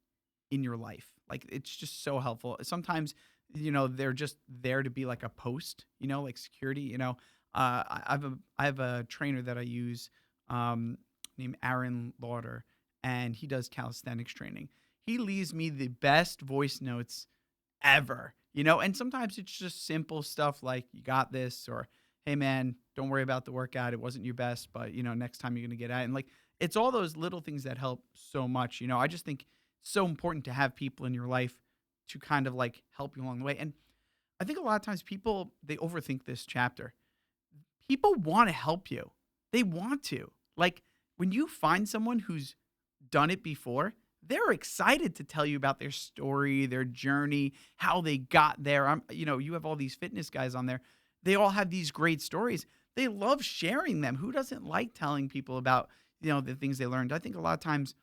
in your life. Like, it's just so helpful. Sometimes, they're just there to be like a post, like security, I have a trainer that I use named Aaron Lauder, and he does calisthenics training. He leaves me the best voice notes ever, and sometimes it's just simple stuff like, you got this, or, hey man, don't worry about the workout. It wasn't your best, but next time you're going to get at it. And like, it's all those little things that help so much. I just think it's so important to have people in your life to kind of like help you along the way. And I think a lot of times people, they overthink this chapter. People want to help you. They want to. Like, when you find someone who's done it before, they're excited to tell you about their story, their journey, how they got there. You have all these fitness guys on there. They all have these great stories. They love sharing them. Who doesn't like telling people about, the things they learned? I think a lot of times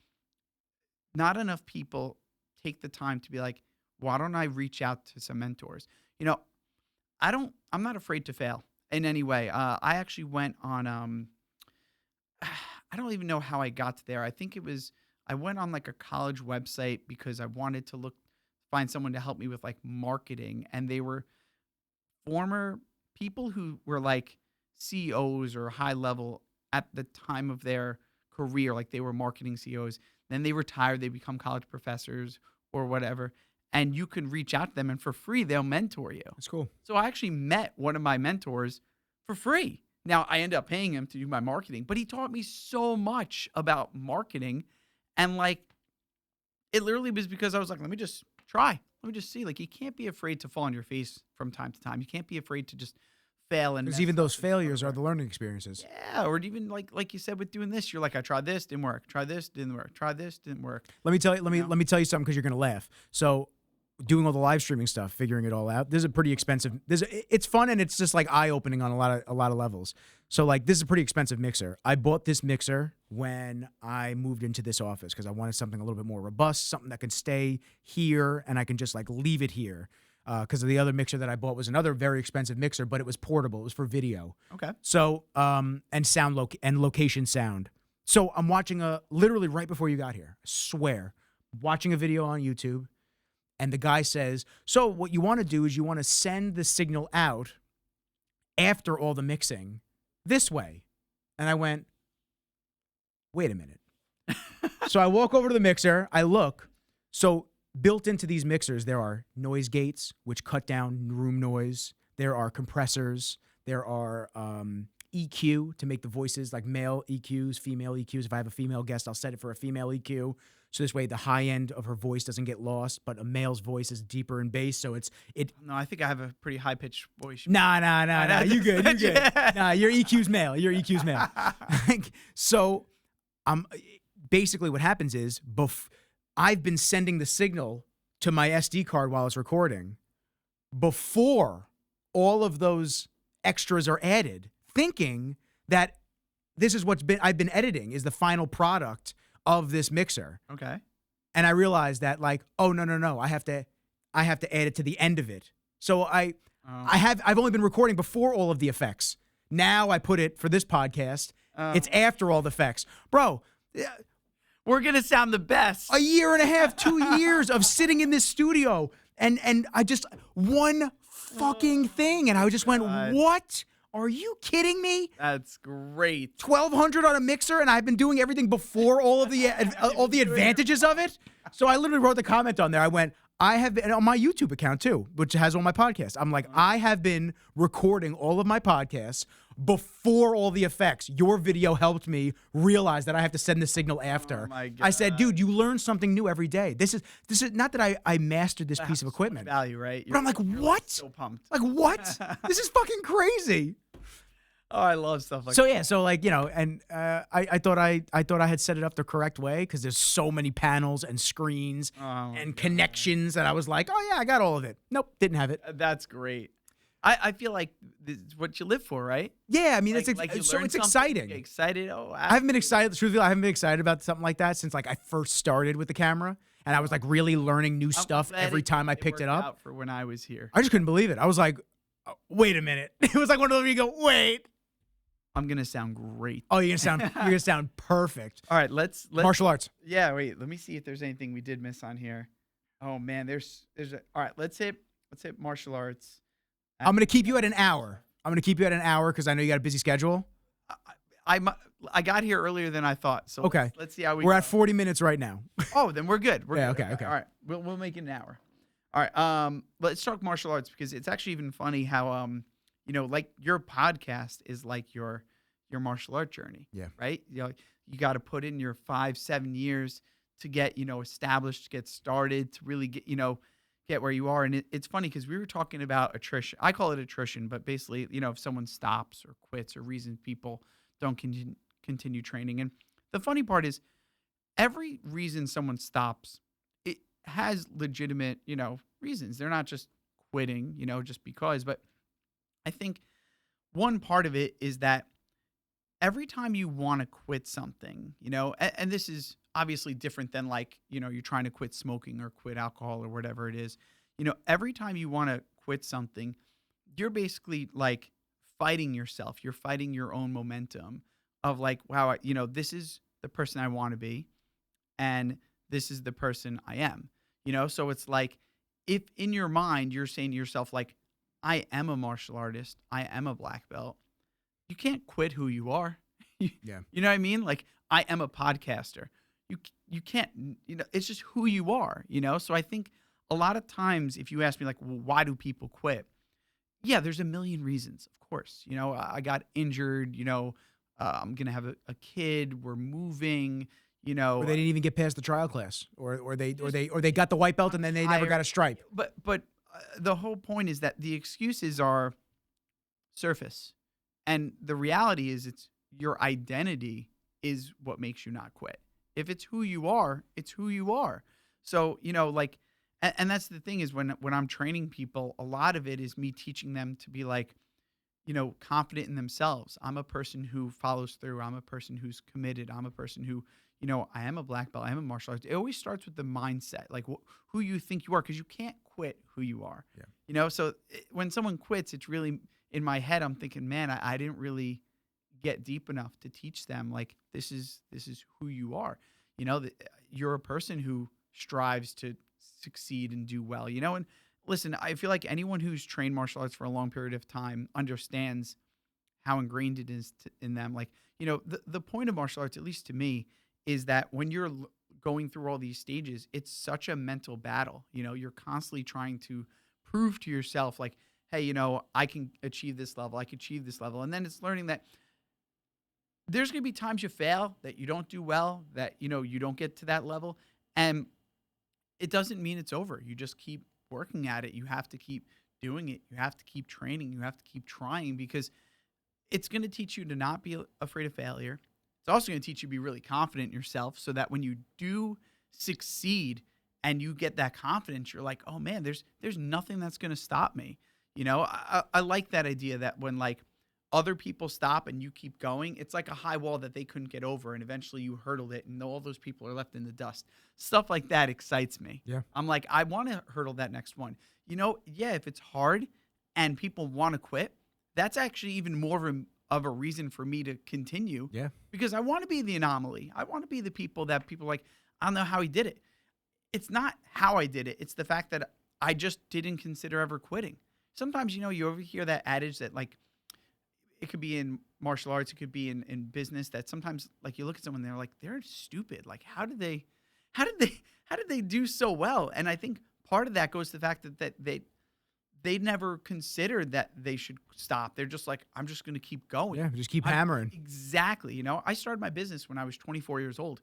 not enough people take the time to be like, why don't I reach out to some mentors? I'm not afraid to fail in any way. I actually went on, I don't even know how I got there. I think I went on like a college website because I wanted to find someone to help me with like marketing. And they were former people who were like CEOs or high level at the time of their career. Like, they were marketing CEOs. Then they retired, they become college professors or whatever. And you can reach out to them, and for free, they'll mentor you. That's cool. So I actually met one of my mentors for free. Now, I ended up paying him to do my marketing, but he taught me so much about marketing. And like, it literally was because I was like, let me just try. Let me just see. Like, you can't be afraid to fall on your face from time to time. You can't be afraid to just fail. Because even those failures are the learning experiences. Yeah, or even like you said with doing this, you're like, I tried this, didn't work. Try this, didn't work. Try this, didn't work. Let me tell you something, because you're gonna laugh. So doing all the live streaming stuff, figuring it all out. This is a pretty expensive. It's fun and it's just like eye opening on a lot of levels. So like this is a pretty expensive mixer. I bought this mixer when I moved into this office because I wanted something a little bit more robust, something that can stay here and I can just like leave it here. Because the other mixer that I bought was another very expensive mixer, but it was portable. It was for video. Okay. So and sound and location sound. So I'm watching literally right before you got here. I swear, watching a video on YouTube. And the guy says, so what you want to do is you want to send the signal out after all the mixing this way. And I went, wait a minute. So I walk over to the mixer. I look. So built into these mixers, there are noise gates, which cut down room noise. There are compressors. There are EQ to make the voices like male EQs, female EQs. If I have a female guest, I'll set it for a female EQ. So this way the high end of her voice doesn't get lost, but a male's voice is deeper in bass. So it. No, I think I have a pretty high pitched voice. Nah. You good. Yeah. Nah, your EQ's male. Your EQ's male. So basically what happens is I've been sending the signal to my SD card while it's recording before all of those extras are added, thinking that this is I've been editing is the final product of this mixer. Okay. And I realized that like, oh no, I have to add it to the end of it. So I've only been recording before all of the effects. Now I put it for this podcast. It's after all the effects. Bro, we're going to sound the best. A year and a half, 2 years of sitting in this studio and I just one fucking thing and I just went, what? Are you kidding me? That's great. 1,200 on a mixer, and I've been doing everything before all of the advantages of it. So I literally wrote the comment on there. I went, I have been on my YouTube account too, which has all my podcasts. I'm like, I have been recording all of my podcasts before all the effects. Your video helped me realize that I have to send the signal after. Oh my God. I said, dude, you learn something new every day. This is not that I mastered this piece of equipment. So much value, right? But I'm like, what? So pumped. Like, what? This is fucking crazy. Oh, I love stuff like so that. Yeah, so like, you know, and I thought I had set it up the correct way because there's so many panels and screens and connections that I was like, oh yeah, I got all of it. Nope, didn't have it. That's great. I feel like this is what you live for, right? Yeah, I mean, Like it's exciting. Excited. Oh, I haven't been excited. Truthfully, I haven't been excited about something like that since like I first started with the camera, and I was like really learning new stuff every time I picked it up. Out for when I was here, I just couldn't believe it. I was like, oh, wait a minute. It was like one of those where you go, wait. I'm gonna sound great. Oh, you're gonna sound perfect. All right, let's martial arts. Yeah, wait. Let me see if there's anything we did miss on here. Oh man, there's all right. Let's hit martial arts. I'm gonna keep you at an hour. Because I know you got a busy schedule. I got here earlier than I thought. So okay, let's see how we're at 40 minutes right now. Oh, then we're good. We're yeah, good. Okay. All right, we'll make it an hour. All right. Let's talk martial arts because it's actually even funny how you know, like your podcast is like your martial art journey. Yeah. Right. You know, you got to put in your 5-7 years to get, you know, established, to get started, to really get, you know, get where you are. And it's funny because we were talking about attrition. I call it attrition, but basically, you know, if someone stops or quits or reasons people don't continue training. And the funny part is every reason someone stops, it has legitimate, you know, reasons. They're not just quitting, you know, just because. But I think one part of it is that every time you want to quit something, you know, and this is obviously different than like, you know, you're trying to quit smoking or quit alcohol or whatever it is. You know, every time you want to quit something, you're basically like fighting yourself. You're fighting your own momentum of like, wow, you know, this is the person I want to be and this is the person I am, you know? So it's like, if in your mind, you're saying to yourself, like, I am a martial artist, I am a black belt, you can't quit who you are. Yeah. You know what I mean? Like, I am a podcaster. You can't, you know, it's just who you are, you know? So I think a lot of times if you ask me like, well, why do people quit? Yeah, there's a million reasons, of course. You know, I got injured, you know, I'm going to have a kid, we're moving, you know. Or they didn't even get past the trial class or they got the white belt and then they never got a stripe. But the whole point is that the excuses are surface. And the reality is it's your identity is what makes you not quit. If it's who you are, it's who you are. So, you know, like, And that's the thing is when I'm training people, a lot of it is me teaching them to be like, confident in themselves. I'm a person who follows through. I'm a person who's committed. I'm a person who, I am a black belt. I am a martial artist. It always starts with the mindset, like who you think you are, because you can't quit who you are. Yeah. So when someone quits, it's really in my head. I'm thinking, man, I didn't really get deep enough to teach them. Like this is who you are. You're a person who strives to succeed and do well. And listen, I feel like anyone who's trained martial arts for a long period of time understands how ingrained it is in them. Like, the point of martial arts, at least to me, is that when you're going through all these stages, it's such a mental battle. You're constantly trying to prove to yourself, like, hey, I can achieve this level. I can achieve this level. And then it's learning that there's going to be times you fail, that you don't do well, that, you don't get to that level. And it doesn't mean it's over. You just keep working at it. You have to keep doing it. You have to keep training. You have to keep trying, because it's going to teach you to not be afraid of failure. It's also going to teach you to be really confident in yourself, so that when you do succeed and you get that confidence, you're like, oh man, there's nothing that's going to stop me. I like that idea that when like other people stop and you keep going, it's like a high wall that they couldn't get over, and eventually you hurdled it and all those people are left in the dust. Stuff like that excites me. Yeah. I'm like, I want to hurdle that next one. Yeah, if it's hard and people want to quit, that's actually even more of a reason for me to continue. Yeah. Because I want to be the anomaly. I want to be the people that people are like, I don't know how he did it. It's not how I did it. It's the fact that I just didn't consider ever quitting. Sometimes, you overhear that adage that like, it could be in martial arts, it could be in business, that sometimes like you look at someone, they're like, they're stupid. Like, how did they do so well? And I think part of that goes to the fact that they never considered that they should stop. They're just like, I'm just going to keep going. Yeah. Just keep hammering. Exactly. I started my business when I was 24 years old.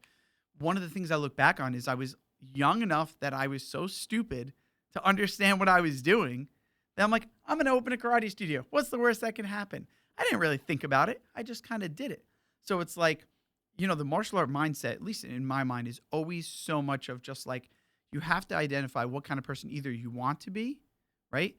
One of the things I look back on is I was young enough that I was so stupid to understand what I was doing that I'm like, I'm going to open a karate studio. What's the worst that can happen? I didn't really think about it. I just kind of did it. So it's like, the martial art mindset, at least in my mind, is always so much of just like, you have to identify what kind of person either you want to be, right?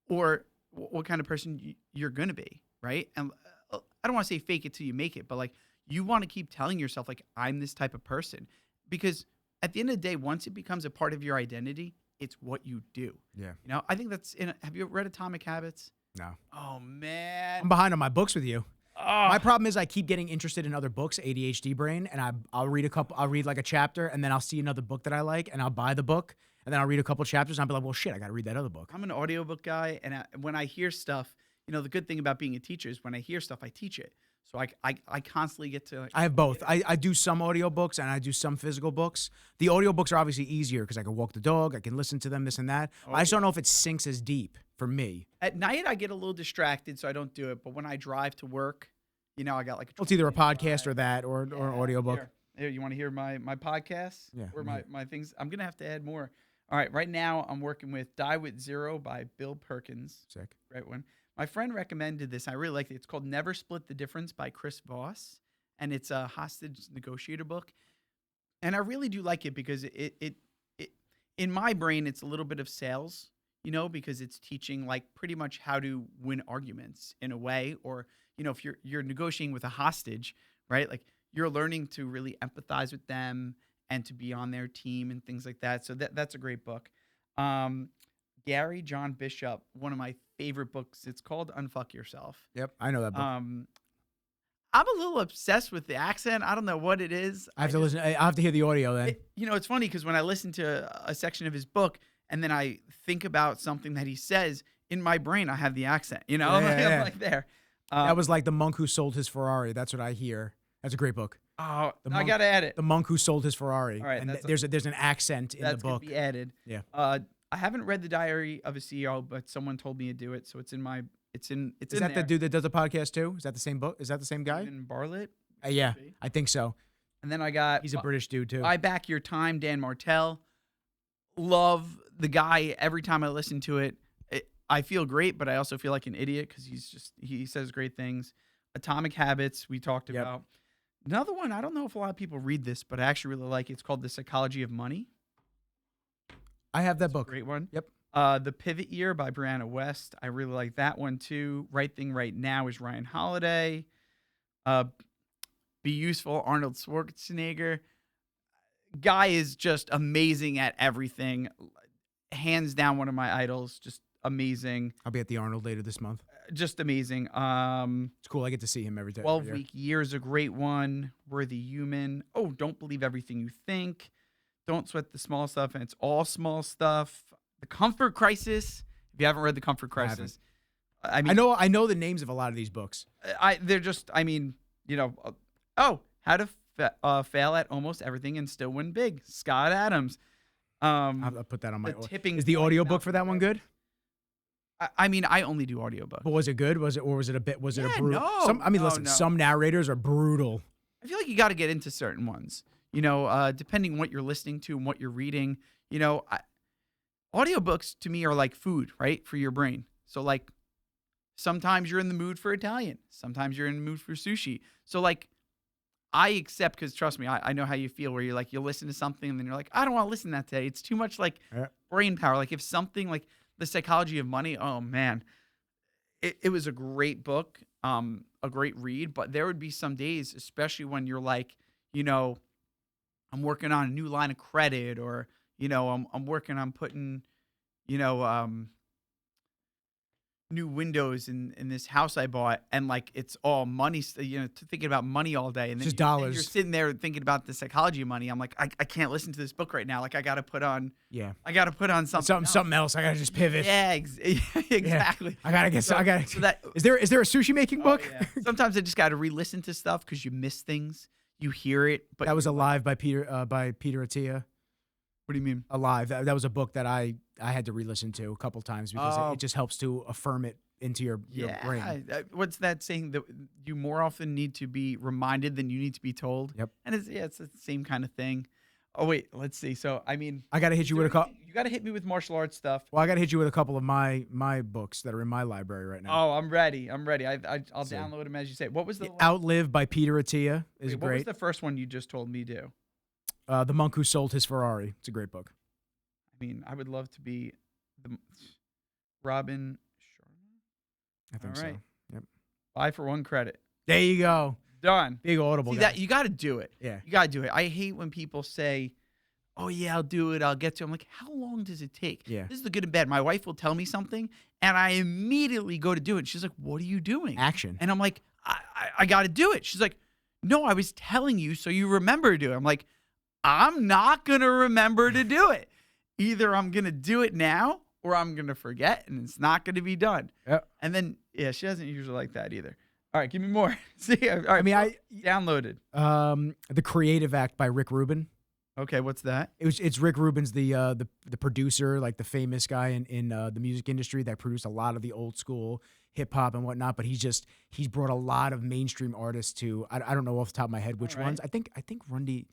Or what kind of person you're going to be, right? And I don't want to say fake it till you make it, but like, you want to keep telling yourself, like, I'm this type of person. Because at the end of the day, once it becomes a part of your identity, it's what you do. Yeah. I think that's have you read Atomic Habits? No. Oh man, I'm behind on my books with you. Oh. My problem is I keep getting interested in other books, ADHD brain, and I'll read I'll read like a chapter, and then I'll see another book that I like, and I'll buy the book, and then I'll read a couple chapters, and I'll be like, well, shit, I got to read that other book. I'm an audiobook guy, and when I hear stuff, the good thing about being a teacher is when I hear stuff, I teach it. So I constantly get to. I have both. I do some audiobooks and I do some physical books. The audiobooks are obviously easier because I can walk the dog, I can listen to them, this and that. I just don't know if it sinks as deep for me. At night, I get a little distracted, so I don't do it. But when I drive to work, I got like It's either a podcast or that or an audiobook. Here, you want to hear my podcasts? Yeah. Or my things? I'm going to have to add more. All right, right now I'm working with Die With Zero by Bill Perkins. Sick. Right one. My friend recommended this. I really liked it. It's called Never Split the Difference by Chris Voss, and it's a hostage negotiator book. And I really do like it because it in my brain, it's a little bit of sales, because it's teaching like pretty much how to win arguments in a way, or, if you're negotiating with a hostage, right? Like you're learning to really empathize with them and to be on their team and things like that. So that's a great book. Gary John Bishop, one of my favorite books. It's called Unfuck Yourself. Yep, I know that book. I'm a little obsessed with the accent. I don't know what it is. I have to listen. I have to hear the audio then. It's funny because when I listen to a section of his book and then I think about something that he says, in my brain I have the accent. Yeah. I'm like there. That was like The Monk Who Sold His Ferrari. That's what I hear. That's a great book. Oh, I gotta add it. The Monk Who Sold His Ferrari. All right, and there's an accent in the book. That's gonna be added. Yeah. I haven't read The Diary of a CEO, but someone told me to do it, so it's in my. Is that the dude that does the podcast too? Is that the same book? Is that the same guy? Stephen Bartlett. Yeah, I think so. And then I got. He's a British dude too. Buy Back Your Time, Dan Martell. Love the guy. Every time I listen to it, I feel great, but I also feel like an idiot because he says great things. Atomic Habits we talked about. Another one, I don't know if a lot of people read this, but I actually really like it. It's called The Psychology of Money. I have that It's a book. great one. Yep. The Pivot Year by Brianna West. I really like that one too. Right Thing Right Now is Ryan Holiday. Uh, Be Useful, Arnold Schwarzenegger. Guy is just amazing at everything. Hands down one of my idols. Just amazing. I'll be at the Arnold later this month. Just amazing. It's cool. I get to see him every day. 12-Week Year is a great one. Worthy Human. Oh, Don't Believe Everything You Think. Don't Sweat the Small Stuff, and It's All Small Stuff. The Comfort Crisis. If you haven't read The Comfort Crisis, I mean, I know the names of a lot of these books. they're just, I mean, you know, How to Fail at Almost Everything and Still Win Big. Scott Adams. I'll put that on my. Tipping Is the Point, audiobook for that one good? I mean, I only do audiobooks. But was it good? Was it a bit? Was it a brutal? No, listen. no. Some narrators are brutal. I feel like you got to get into certain ones. You know, depending what you're listening to and what you're reading. You know, audiobooks to me are like food, right, for your brain. So like, sometimes you're in the mood for Italian. Sometimes you're in the mood for sushi. So like, I accept, because trust me, I know how you feel, where you're like, you listen to something and then you're like, I don't want to listen to that today. It's too much like brain power. Like if something like The Psychology of Money, oh man, it was a great book, a great read. But there would be some days, especially when you're like, you know, I'm working on a new line of credit, or, you know, I'm working on putting, you know, new windows in this house I bought, and like it's all money, you know, thinking about money all day, and then Just dollars. and you're sitting there thinking about The Psychology of Money. I'm like, I can't listen to this book right now. Like I got to put on something else. I gotta just pivot. Yeah, exactly. I gotta get. So that, Is there a sushi making book? yeah. Sometimes I just got to re-listen to stuff because you miss things. You hear it, but That was Alive by Peter Attia. what do you mean? Alive. That was a book that I had to re-listen to a couple times because Oh. it just helps to affirm it into your brain. What's that saying, that you more often need to be reminded than you need to be told? Yep. And it's the same kind of thing. Oh wait, let's see. So I mean, I gotta hit you with a couple. You got to hit me with martial arts stuff. Well, I gotta hit you with a couple of my books that are in my library right now. Oh, I'm ready. I'll download them as you say. What was the Outlive by Peter Attia is What was great. the first one you just told me to? The Monk Who Sold His Ferrari. It's a great book. I mean, I would love to be the Robin Sharma. I think All right. so. Yep. 5 for 1 credit. There you go. Done. Big Audible See guy. that, you got to do it. Yeah. You got to do it. I hate when people say, oh yeah, I'll do it. I'll get to it. I'm like, how long does it take? Yeah. This is the good and bad. My wife will tell me something and I immediately go to do it. She's like, what are you doing? Action. And I'm like, I got to do it. She's like, no, I was telling you so you remember to do it. I'm like, I'm not going to remember to do it. Either I'm going to do it now or I'm going to forget and it's not going to be done. Yep. And then, yeah, she doesn't usually like that either. All right, give me more. See, all right, I mean, I downloaded. The Creative Act by Rick Rubin. Okay, what's that? It's Rick Rubin's the producer, like the famous guy in the music industry that produced a lot of the old school hip hop and whatnot. But he's brought a lot of mainstream artists to. I don't know off the top of my head which ones. I think Rundy.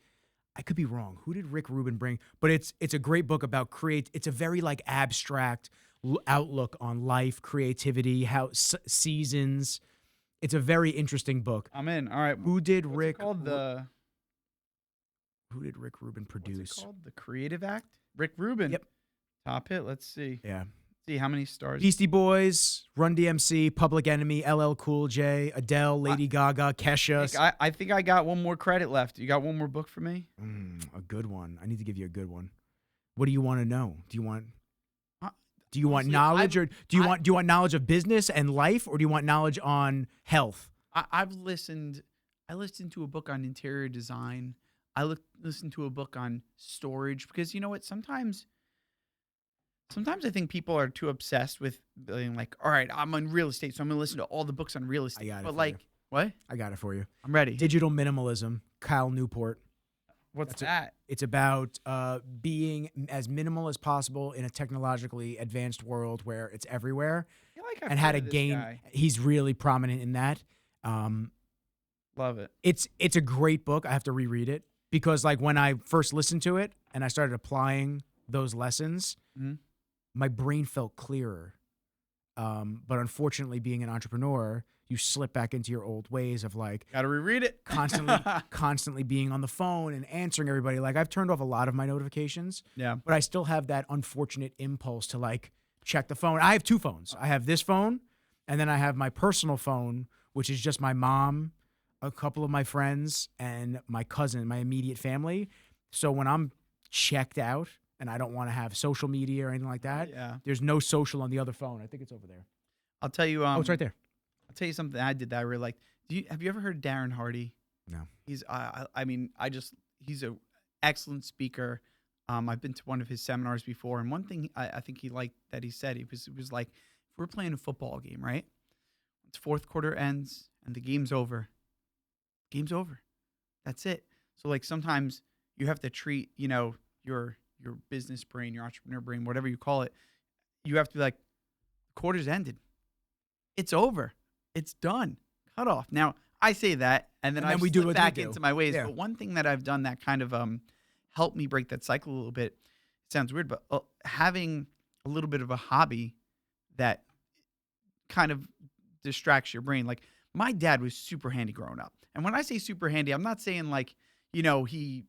I could be wrong. Who did Rick Rubin bring? But it's a great book about It's a very like abstract outlook on life, creativity, how seasons. It's a very interesting book. I'm in. All right. Who did What's Rick? it called? Who did Rick Rubin produce? What's it called? The Creative Act? Rick Rubin. Yep. Top hit. Let's see. Yeah. See how many stars. Beastie Boys, Run DMC, Public Enemy, LL Cool J, Adele, Lady Gaga, Kesha. I think I got one more credit left. You got one more book for me? A good one. I need to give you a good one. What do you want to know? Do you want honestly, knowledge, or do you want knowledge of business and life, or do you want knowledge on health? I listened to a book on interior design. I listened to a book on storage, because you know what? Sometimes I think people are too obsessed with being like, all right, I'm on real estate, so I'm going to listen to all the books on real estate. I got it But for like, you. what? I got it for you. I'm ready. Digital Minimalism, Kyle Newport. What's that? It's about being as minimal as possible in a technologically advanced world where it's everywhere, I feel like I've and how heard to of this gain. guy. He's really prominent in that. Love it. It's a great book. I have to reread it because like when I first listened to it and I started applying those lessons, Mhm. my brain felt clearer. But unfortunately, being an entrepreneur, you slip back into your old ways of like Gotta reread it. constantly being on the phone and answering everybody. Like I've turned off a lot of my notifications, Yeah. but I still have that unfortunate impulse to like check the phone. I have two phones. I have this phone, and then I have my personal phone, which is just my mom, a couple of my friends, and my cousin, my immediate family. So when I'm checked out and I don't want to have social media or anything like that, there's no social on the other phone. I think it's over there. I'll tell you. Oh, it's right there. I'll tell you something I did that I really liked. Have you ever heard Darren Hardy? No. He's he's a excellent speaker. I've been to one of his seminars before, and one thing I think he liked that he said, it was like, if we're playing a football game, right? It's fourth quarter ends and the game's over. Game's over. That's it. So like sometimes you have to treat, your business brain, your entrepreneur brain, whatever you call it, you have to be like, quarter's ended. It's over. It's done. Cut off. Now, I say that, and then I we do slip what back we do. into my ways. Yeah. But one thing that I've done that kind of helped me break that cycle a little bit, it sounds weird, but having a little bit of a hobby that kind of distracts your brain. Like, my dad was super handy growing up. And when I say super handy, I'm not saying like, he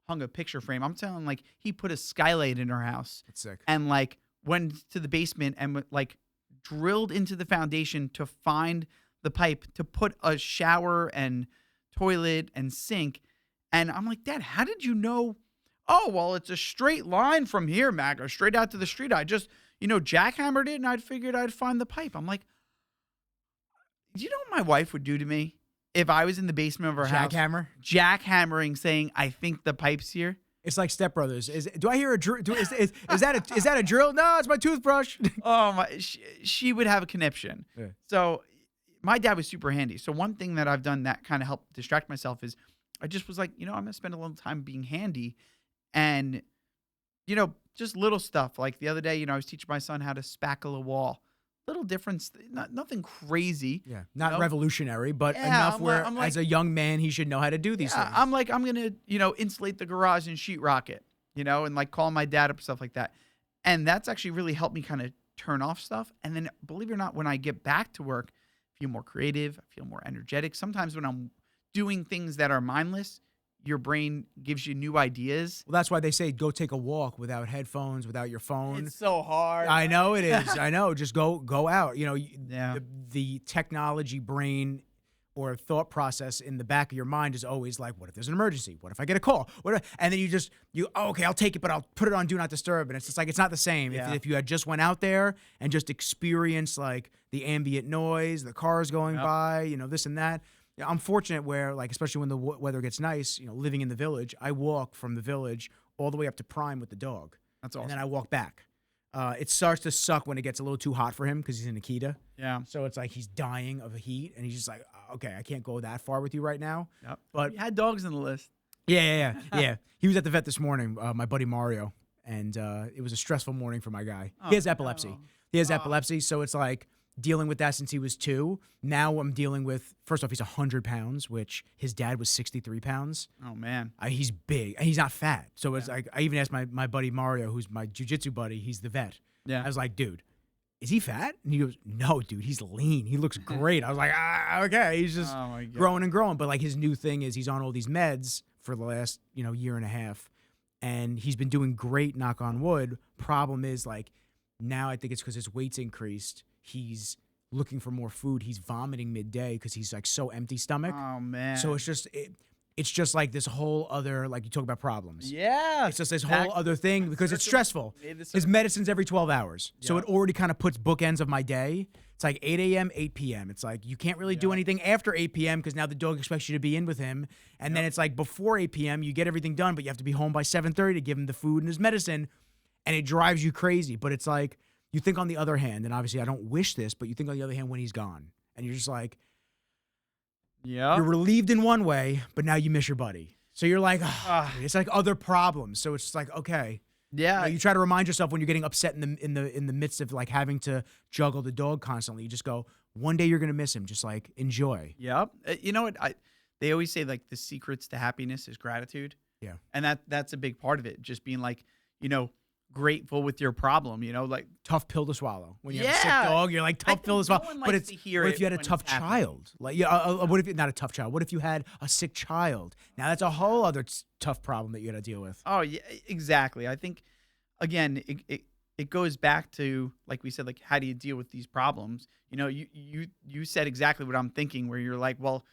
hung a picture frame. I'm telling like he put a skylight in our house. That's sick. And like went to the basement and like drilled into the foundation to find the pipe to put a shower and toilet and sink. And I'm like, Dad, how did you know? Oh, well, it's a straight line from here, Mac, or straight out to the street. I just, jackhammered it and I figured I'd find the pipe. I'm like, do you know what my wife would do to me if I was in the basement of her house? Jackhammering, saying, I think the pipe's here. It's like Step Brothers. Do I hear a drill? Is that a drill? No, it's my toothbrush. Oh my! She would have a conniption. Yeah. So my dad was super handy. So one thing that I've done that kind of helped distract myself is I just was like, I'm gonna spend a little time being handy, and just little stuff. Like the other day, I was teaching my son how to spackle a wall. Little difference, nothing crazy. Yeah, not revolutionary, but enough I'm like, as a young man, he should know how to do these things. I'm like, I'm going to, insulate the garage and sheetrock it, and like call my dad up, stuff like that. And that's actually really helped me kind of turn off stuff. And then believe it or not, when I get back to work, I feel more creative, I feel more energetic. Sometimes when I'm doing things that are mindless, your brain gives you new ideas. Well, that's why they say go take a walk without headphones, without your phone. It's so hard. I know it is. I know. Just go out. The technology brain or thought process in the back of your mind is always like, what if there's an emergency? What if I get a call? And then okay, I'll take it, but I'll put it on do not disturb. And it's just like, it's not the same. Yeah. If you had just went out there and just experienced like the ambient noise, the cars going by, this and that. I'm fortunate where, like, especially when the weather gets nice, living in the village, I walk from the village all the way up to Prime with the dog. That's awesome. And then I walk back. It starts to suck when it gets a little too hot for him because he's in Akita. Yeah. So it's like he's dying of heat, and he's just like, okay, I can't go that far with you right now. Yep. But you had dogs on the list. Yeah. He was at the vet this morning, my buddy Mario, and it was a stressful morning for my guy. He has epilepsy. No. He has epilepsy, so it's like dealing with that since he was 2. Now I'm dealing with, first off, he's 100 pounds, which his dad was 63 pounds. Oh, man. He's big, and he's not fat. So it's like, I even asked my buddy Mario, who's my jiu-jitsu buddy, he's the vet. Yeah. I was like, dude, is he fat? And he goes, no, dude, he's lean. He looks great. I was like, okay. He's just growing and growing. But like his new thing is he's on all these meds for the last, year and a half. And he's been doing great, knock on wood. Problem is, like, now I think it's because his weight's increased. He's looking for more food. He's vomiting midday because he's like so empty stomach. Oh, man. So it's just like this whole other, like you talk about problems. Yeah. It's just this whole other thing because it's stressful. His medicine's every 12 hours. Yeah. So it already kind of puts bookends of my day. It's like 8 a.m., 8 p.m. It's like you can't really do anything after 8 p.m. because now the dog expects you to be in with him. And then it's like before 8 p.m., you get everything done, but you have to be home by 7:30 to give him the food and his medicine. And it drives you crazy. But it's like, you think on the other hand, and obviously I don't wish this, but you think on the other hand when he's gone. And you're just like, you're relieved in one way, but now you miss your buddy. So you're like, it's like other problems. So it's just like, okay. Yeah. You try to remind yourself when you're getting upset in the midst of like having to juggle the dog constantly. You just go, one day you're going to miss him. Just like enjoy. Yep. You know what? They always say like the secrets to happiness is gratitude. Yeah. And that's a big part of it. Just being like, grateful with your problem, like, Tough pill to swallow. When you have a sick yeah. dog, you're like, tough pill to swallow. No one But likes to hear what if it you had a when tough it's happening. child? Like, what if not a tough child? What if you had a sick child? Now that's a whole other tough problem that you got to deal with. Oh yeah, exactly. I think again, it goes back to, like we said, like, how do you deal with these problems? You said exactly what I'm thinking, where you're like, well,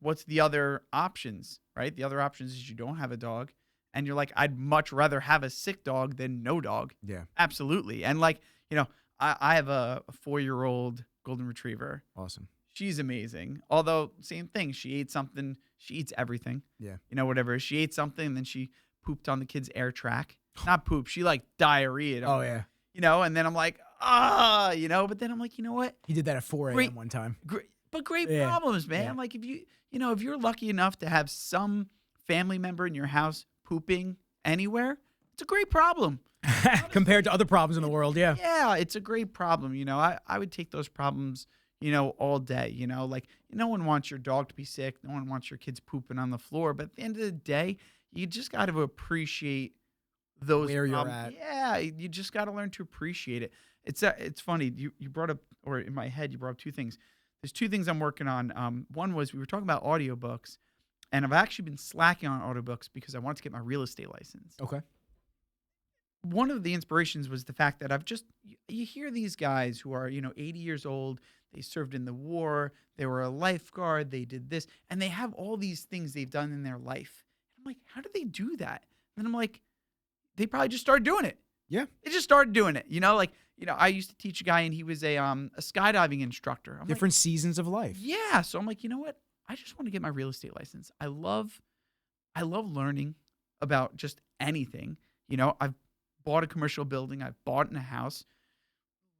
what's the other options, right? The other options is you don't have a dog, and you're like, I'd much rather have a sick dog than no dog. Yeah. Absolutely. And like, I have a 4-year-old golden retriever. Awesome. She's amazing. Although, same thing. She ate something. She eats everything. Yeah. Whatever. She ate something, and then she pooped on the kid's air track. Not poop. She like diarrhea. Oh, yeah. And then I'm like, but then I'm like, you know what? He did that at 4 Great. a.m. one time. Great Yeah. problems, man. Yeah. Like, if you're lucky enough to have some family member in your house pooping anywhere, it's a great problem. Compared to other problems in the world, yeah. Yeah, it's a great problem. I would take those problems, all day. Like, no one wants your dog to be sick. No one wants your kids pooping on the floor. But at the end of the day, you just got to appreciate those Where you're problems. at. Yeah, you just got to learn to appreciate it. It's funny. You brought up, or in my head, you brought up two things. There's two things I'm working on. One was, we were talking about audiobooks, and I've actually been slacking on audiobooks because I wanted to get my real estate license. Okay. One of the inspirations was the fact that you hear these guys who are, 80 years old, they served in the war, they were a lifeguard, they did this, and they have all these things they've done in their life. I'm like, how did they do that? And I'm like, they probably just started doing it. Yeah. They just started doing it. I used to teach a guy, and he was a skydiving instructor. I'm Different seasons of life. yeah. So I'm like, you know what? I just want to get my real estate license. I love learning about just anything. I've bought a commercial building. I've bought in a house.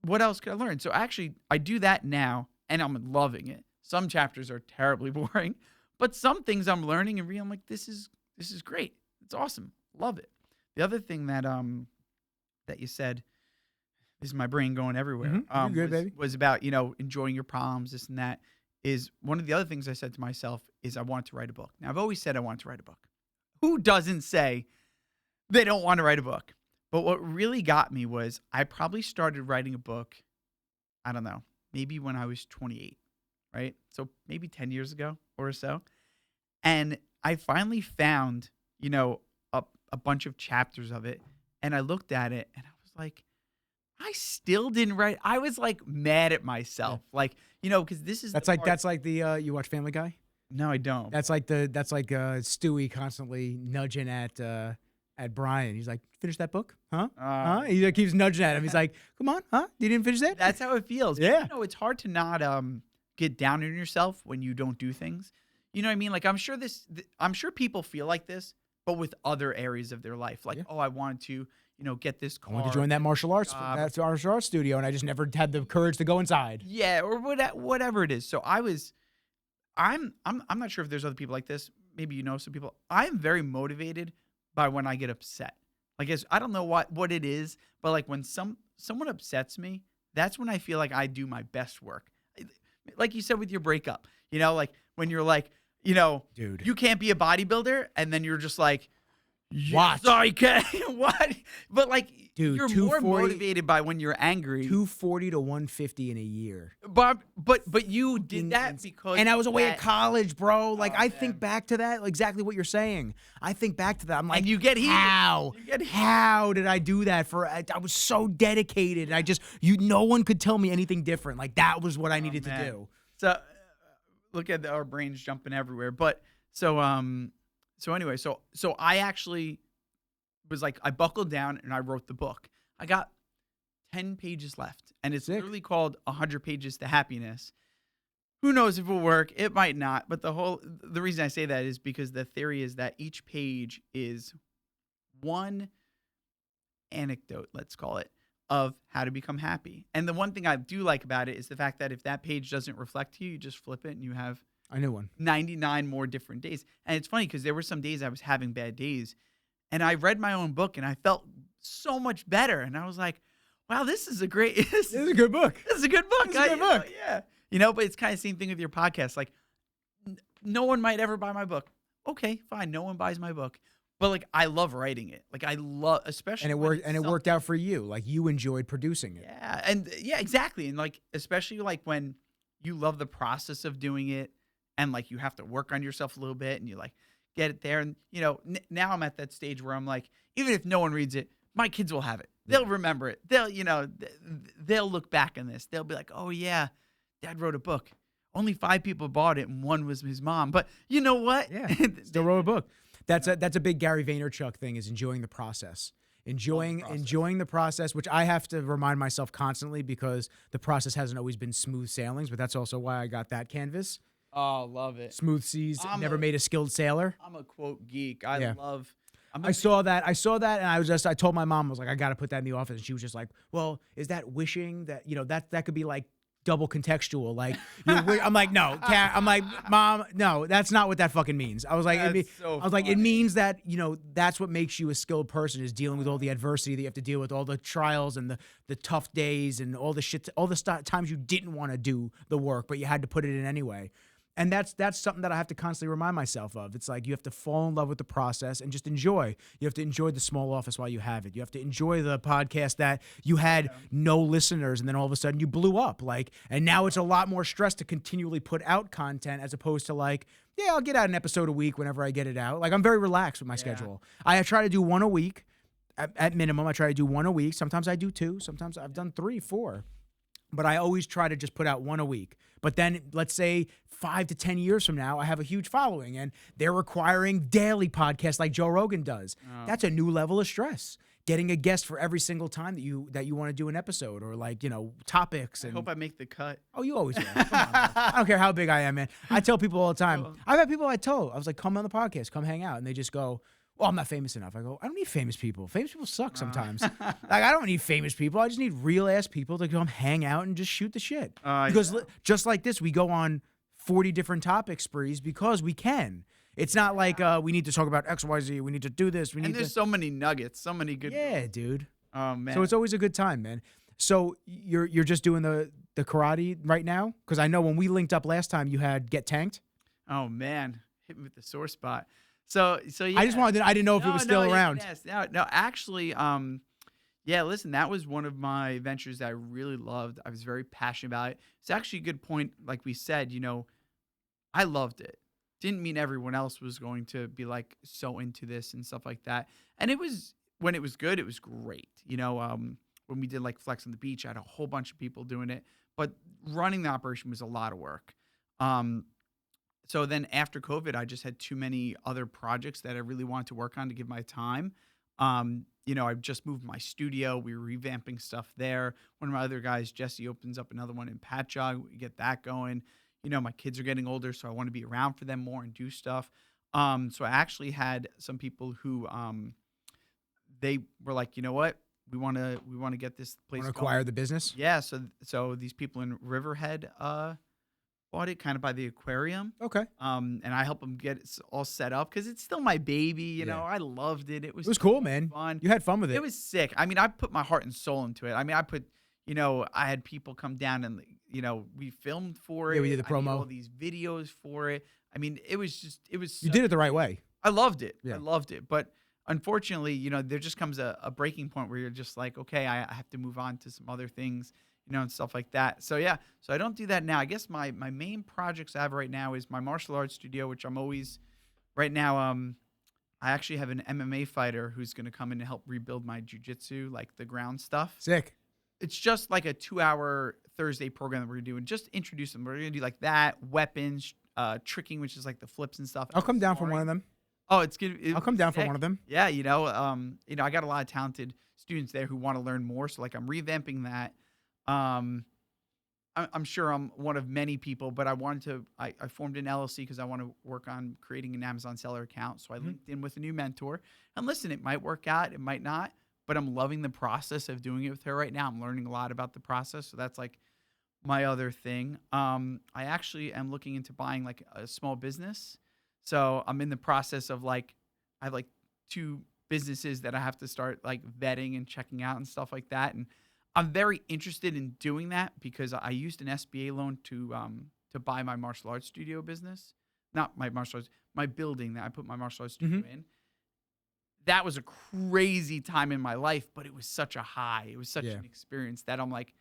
What else could I learn? So actually, I do that now, and I'm loving it. Some chapters are terribly boring, but some things I'm learning and reading, I'm like, this is great. It's awesome. Love it. The other thing that you said, this is my brain going everywhere. You're good, baby. Was about, enjoying your problems, this and that. Is one of the other things I said to myself is I wanted to write a book. Now, I've always said I wanted to write a book. Who doesn't say they don't want to write a book? But what really got me was, I probably started writing a book, I don't know, maybe when I was 28, right? So maybe 10 years ago or so. And I finally found, a bunch of chapters of it. And I looked at it and I was like, I still didn't write. I was like mad at myself. Yeah. Like, because this is that's like the you watch Family Guy? No, I don't. That's like Stewie constantly nudging at Brian. He's like, finish that book? Huh? He like, keeps nudging at him. He's like, come on, huh? You didn't finish that? That's how it feels. Yeah. But, it's hard to not get down on yourself when you don't do things. You know what I mean? Like, I'm sure people feel like this, but with other areas of their life. Like, I wanted to, get this car. I wanted to join that martial arts studio, and I just never had the courage to go inside. Yeah, or whatever it is. So I'm not sure if there's other people like this. Maybe some people. I'm very motivated by when I get upset. Like, I don't know what it is, but like when someone upsets me, that's when I feel like I do my best work. Like you said with your breakup, like when you're like, dude, you can't be a bodybuilder, and then you're just like, watch. Yes, I can. What? But like, dude, you're more motivated by when you're angry. 240 to 150 in a year. But you did that because, and I was away at college, bro. Like, I think man. back to that, exactly what you're saying. I think back to that. I'm like, and you get heated. How did I do that? I was so dedicated. And no one could tell me anything different. Like, that was what I needed to do. So look at our brains jumping everywhere. But so anyway, so I actually was like, I buckled down and I wrote the book. I got 10 pages left, and it's literally called 100 Pages to Happiness. Who knows if it will work? It might not. But the reason I say that is because the theory is that each page is one anecdote, let's call it, of how to become happy. And the one thing I do like about it is the fact that if that page doesn't reflect you, you just flip it and you have a new one. 99 more different days. And it's funny because there were some days I was having bad days, and I read my own book and I felt so much better. And I was like, wow, this is a great, this is a good book. This is a good book. This is a good book. Yeah. But it's kind of the same thing with your podcast. Like, no one might ever buy my book. Okay, fine. No one buys my book. But like I love writing it. Like I love, especially And it when worked it's and it worked out for you. Like you enjoyed producing it. yeah, and yeah, exactly. And like especially like when you love the process of doing it and like you have to work on yourself a little bit and you like get it there and now I'm at that stage where I'm like even if no one reads it, my kids will have it. They'll remember it. They'll they'll look back on this. They'll be like, "Oh yeah, Dad wrote a book. Only 5 people bought it and one was his mom." But you know what? Yeah. Still wrote a book. That's a big Gary Vaynerchuk thing, is enjoying the process. Enjoying the process, which I have to remind myself constantly because the process hasn't always been smooth sailings, but that's also why I got that canvas. Oh, love it. Smooth seas, never made a skilled sailor. I'm a quote geek. I love I saw that, and I told my mom, I was like, I got to put that in the office, and she was just like, well, is that wishing that, that could be like double contextual, like I'm like, no, I'm like, Mom, no, that's not what that fucking means. I was like, it means that that's what makes you a skilled person, is dealing with all the adversity that you have to deal with, all the trials and the tough days and all the shit, all the times you didn't want to do the work but you had to put it in anyway. And that's something that I have to constantly remind myself of. It's like you have to fall in love with the process and just enjoy. You have to enjoy the small office while you have it. You have to enjoy the podcast that you had no listeners and then all of a sudden you blew up. And now it's a lot more stress to continually put out content as opposed to like, yeah, I'll get out an episode a week whenever I get it out. Like I'm very relaxed with my schedule. I try to do one a week at minimum. I try to do one a week. Sometimes I do 2. Sometimes I've done 3, 4. But I always try to just put out one a week. But then let's say 5 to 10 years from now, I have a huge following and they're requiring daily podcasts like Joe Rogan does. Oh. That's a new level of stress. Getting a guest for every single time that you want to do an episode, or like, topics. And I hope I make the cut. Oh, you always will. Come on, bro. I don't care how big I am, man. I tell people all the time. I've had people I was like, come on the podcast, come hang out. And they just go, well, I'm not famous enough. I go, I don't need famous people. Famous people suck sometimes. Like, I don't need famous people. I just need real-ass people to come hang out and just shoot the shit. Because just like this, we go on 40 different topic sprees because we can. It's not like we need to talk about X, Y, Z. We need to do this. There's so many nuggets, so many good. Yeah, dude. Oh, man. So it's always a good time, man. So you're just doing the karate right now? Because I know when we linked up last time, you had Get Tanked. Oh, man. Hit me with the sore spot. So yeah. I didn't know if it was still around. Yes. No, actually, yeah, listen, that was one of my ventures that I really loved. I was very passionate about it. It's actually a good point. Like we said, I loved it. Didn't mean everyone else was going to be like so into this and stuff like that. And when it was good, it was great. When we did like Flex on the Beach, I had a whole bunch of people doing it, but running the operation was a lot of work. So then after COVID, I just had too many other projects that I really wanted to work on to give my time. I've just moved my studio. We were revamping stuff there. One of my other guys, Jesse, opens up another one in Patchogue. We get that going. My kids are getting older, so I want to be around for them more and do stuff. So I actually had some people who they were like, you know what? We want to get this place going. Want to acquire the business? Yeah. So these people in Riverhead bought it kind of by the aquarium. Okay. And I help them get it all set up because it's still my baby. You know, I loved it. It was cool, man. Fun. You had fun with it. It was sick. I mean, I put my heart and soul into it. I mean, I had people come down and, we filmed for it. Yeah, we did the promo. I did all these videos for it. I mean, it was. You did it the right way. I loved it. Yeah. I loved it. But unfortunately, there just comes a breaking point where you're just like, okay, I have to move on to some other things. And stuff like that. So yeah, so I don't do that now. I guess my main projects I have right now is my martial arts studio, which I'm always right now. I actually have an MMA fighter who's going to come in and help rebuild my jiu-jitsu, like the ground stuff. Sick. It's just like a 2-hour Thursday program that we're going to do and just introduce them. We're going to do like that, weapons, tricking, which is like the flips and stuff. I'll come down for one of them. Oh, it's good. I'll come down for one of them. Yeah, I got a lot of talented students there who want to learn more. So like I'm revamping that. I'm sure I'm one of many people, but I formed an LLC because I want to work on creating an Amazon seller account. So I linked in with a new mentor. And listen, it might work out, it might not, but I'm loving the process of doing it with her right now. I'm learning a lot about the process. So that's like my other thing. I actually am looking into buying like a small business. So I'm in the process of I have like 2 businesses that I have to start like vetting and checking out and stuff like that. And I'm very interested in doing that because I used an SBA loan to buy my martial arts studio business. Not my martial arts, my building that I put my martial arts studio in. that was a crazy time in my life, but it was such a high. It was such Yeah. an experience that I'm like,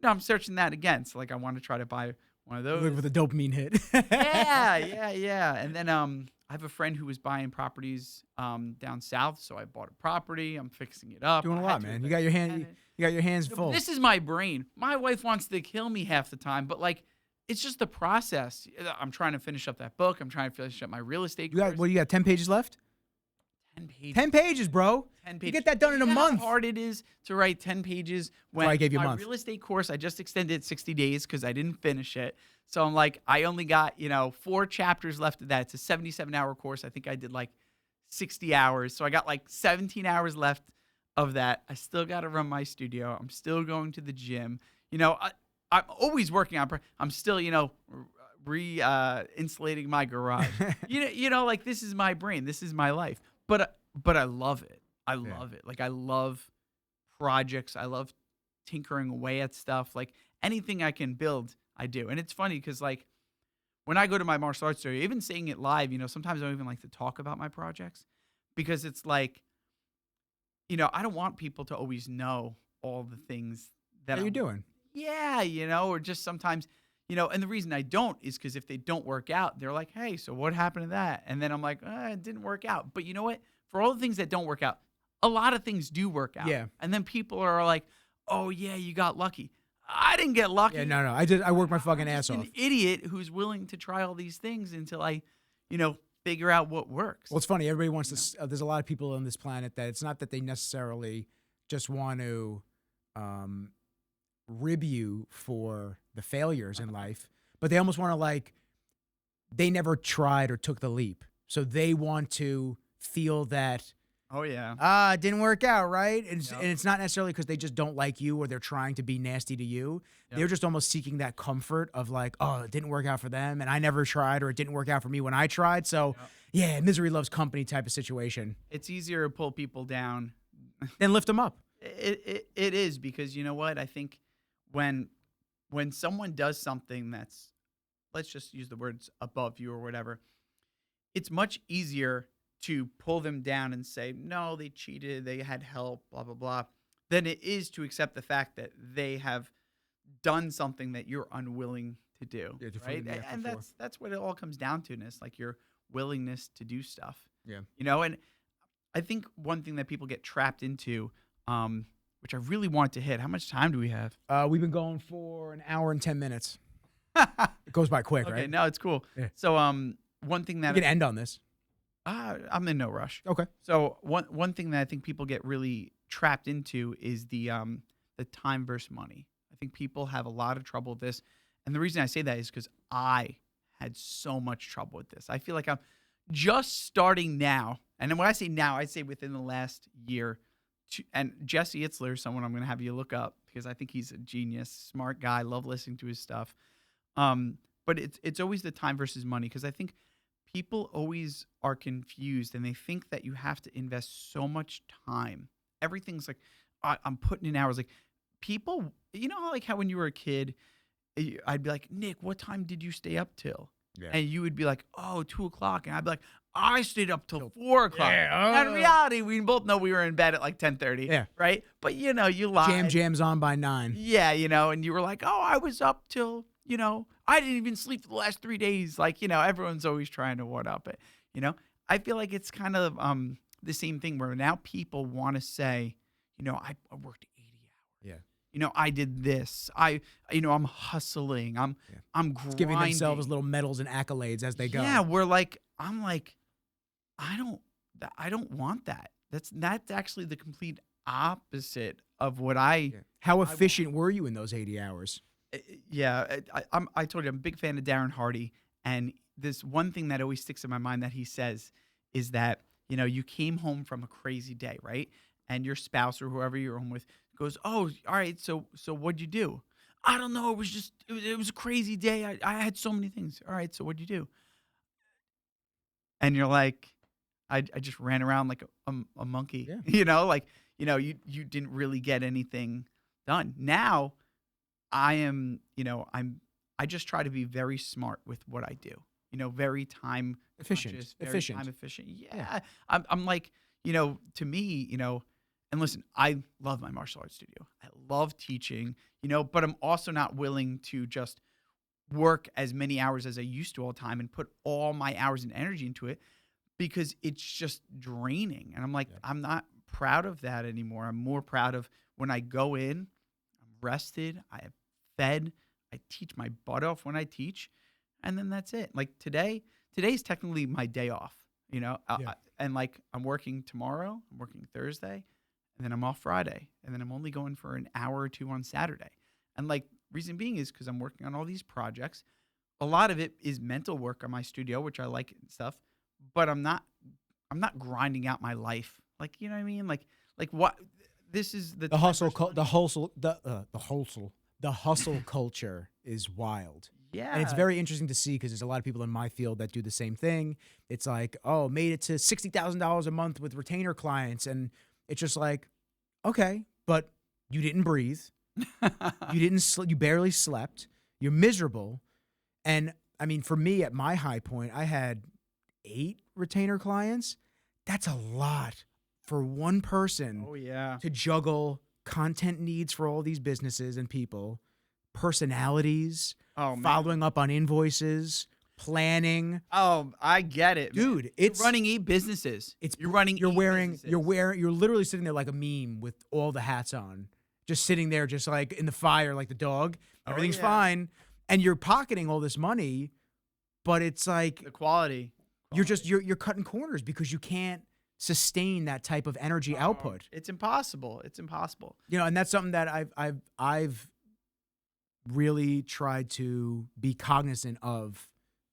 I'm searching that again. So like, I want to try to buy one of You those. live with a dopamine hit. Yeah. And then I have a friend who was buying properties down south, so I bought a property. I'm fixing it up. Doing a I had lot, to man. invest in it. You got your hands But full. this is my brain. My wife wants to kill me half the time, but like, it's just the process. I'm trying to finish up that book. I'm trying to finish up my real estate You got course. what? You got 10 pages left? 10 pages. 10 pages, bro. 10 You pages. get that done in a You know month. How hard it is to write 10 pages when I gave you a my month. real estate course, I just extended 60 days because I didn't finish it. So I'm like, I only got, 4 chapters left of that. It's a 77-hour course. I think I did like 60 hours. So I got like 17 hours left of that. I still got to run my studio. I'm still going to the gym. I'm always working on, I'm still, insulating my garage. Like this is my brain. This is my life. But I love it. I love it. Like I love projects. I love tinkering away at stuff. Like anything I can build, I do. And it's funny because like when I go to my martial arts studio, even saying it live, sometimes I don't even like to talk about my projects because it's like, I don't want people to always know all the things that What are you doing? Yeah, or just sometimes, and the reason I don't is because if they don't work out, they're like, hey, so what happened to that? And then I'm like, it didn't work out. But you know what? For all the things that don't work out, a lot of things do work out. Yeah. And then people are like, oh, yeah, you got lucky. I didn't get lucky. Yeah, no. I worked my fucking I'm ass just off. an idiot who's willing to try all these things until I, figure out what works. Well, it's funny. Everybody wants to. There's a lot of people on this planet that it's not that they necessarily just want to rib you for the failures in life, but they almost want to they never tried or took the leap. So they want to feel that, Oh, yeah. it didn't work out, right? And Yep. it's not necessarily because they just don't like you or they're trying to be nasty to you. Yep. They're just almost seeking that comfort of like, oh, it didn't work out for them and I never tried, or it didn't work out for me when I tried. So yeah, misery loves company type of situation. It's easier to pull people down. Then lift them up. It is because you know what? I think when someone does something that's, let's just use the words above you or whatever, it's much easier to pull them down and say, no, they cheated, they had help, blah, blah, blah, than it is to accept the fact that they have done something that you're unwilling to do. Yeah, to right? freedom, yeah, And for sure. that's what it all comes down to, and it's like your willingness to do stuff. Yeah. And I think one thing that people get trapped into, which I really want to hit. How much time do we have? We've been going for an hour and 10 minutes. It goes by quick, Okay, right? no, it's cool. Yeah. So, one thing We that can end on this. I'm in no rush. Okay. So one thing that I think people get really trapped into is the time versus money. I think people have a lot of trouble with this, and the reason I say that is because I had so much trouble with this. I feel like I'm just starting now, and then when I say now, I say within the last year. And Jesse Itzler is someone I'm going to have you look up because I think he's a genius, smart guy. Love listening to his stuff. But it's always the time versus money because I think people always are confused and they think that you have to invest so much time. Everything's like, I'm putting in hours. Like people, how when you were a kid, I'd be like, Nick, what time did you stay up till? Yeah. And you would be like, 2:00. And I'd be like, I stayed up till 4:00. Yeah, And in reality, we both know we were in bed at like 10:30. Yeah. Right? But you lied. Jam's on by 9. Yeah, and you were like, I was up till, I didn't even sleep for the last 3 days. Like, everyone's always trying to one up it. I feel like it's kind of the same thing where now people want to say, I worked 80 hours. Yeah. I did this. I'm hustling. I'm grinding. Just giving themselves little medals and accolades as they go. Yeah, I'm like, I don't want that. That's actually the complete opposite of what I. Yeah. How efficient were you in those 80 hours? Yeah, I told you I'm a big fan of Darren Hardy, and this one thing that always sticks in my mind that he says is that you came home from a crazy day, right? And your spouse or whoever you're home with goes, "Oh, all right, so what'd you do?" I don't know. It was just it was a crazy day. I had so many things. All right, so what'd you do? And you're like, I just ran around like a monkey. Yeah. You didn't really get anything done. Now I am, I just try to be very smart with what I do. Very time Efficient. conscious, very Efficient. time efficient. Yeah. I'm like, to me, and listen, I love my martial arts studio. I love teaching, but I'm also not willing to just work as many hours as I used to all the time and put all my hours and energy into it because it's just draining. And I'm like, I'm not proud of that anymore. I'm more proud of when I go in, I'm rested, I have fed, I teach my butt off when I teach, and then that's it. Like today's technically my day off, and like I'm working tomorrow, I'm working Thursday, and then I'm off Friday, and then I'm only going for an hour or two on Saturday. And like reason being is because I'm working on all these projects. A lot of it is mental work on my studio, which I like and stuff, but I'm not grinding out my life. Like, you know what I mean? Like what this is the hustle culture is wild. Yeah. And it's very interesting to see because there's a lot of people in my field that do the same thing. It's like, oh, made it to $60,000 a month with retainer clients. And it's just like, okay, but you didn't breathe. You barely slept. You're miserable. And I mean, for me at my high point, I had 8 retainer clients. That's a lot for one person to juggle content needs for all these businesses and people, personalities, following up on invoices, planning. Oh, I get it, dude. Man. It's you're running 8 businesses. You're literally sitting there like a meme with all the hats on, just sitting there, just like in the fire, like the dog. Everything's fine, and you're pocketing all this money, but it's like the quality. You're cutting corners because you can't sustain that type of energy output. It's impossible. And that's something that I've really tried to be cognizant of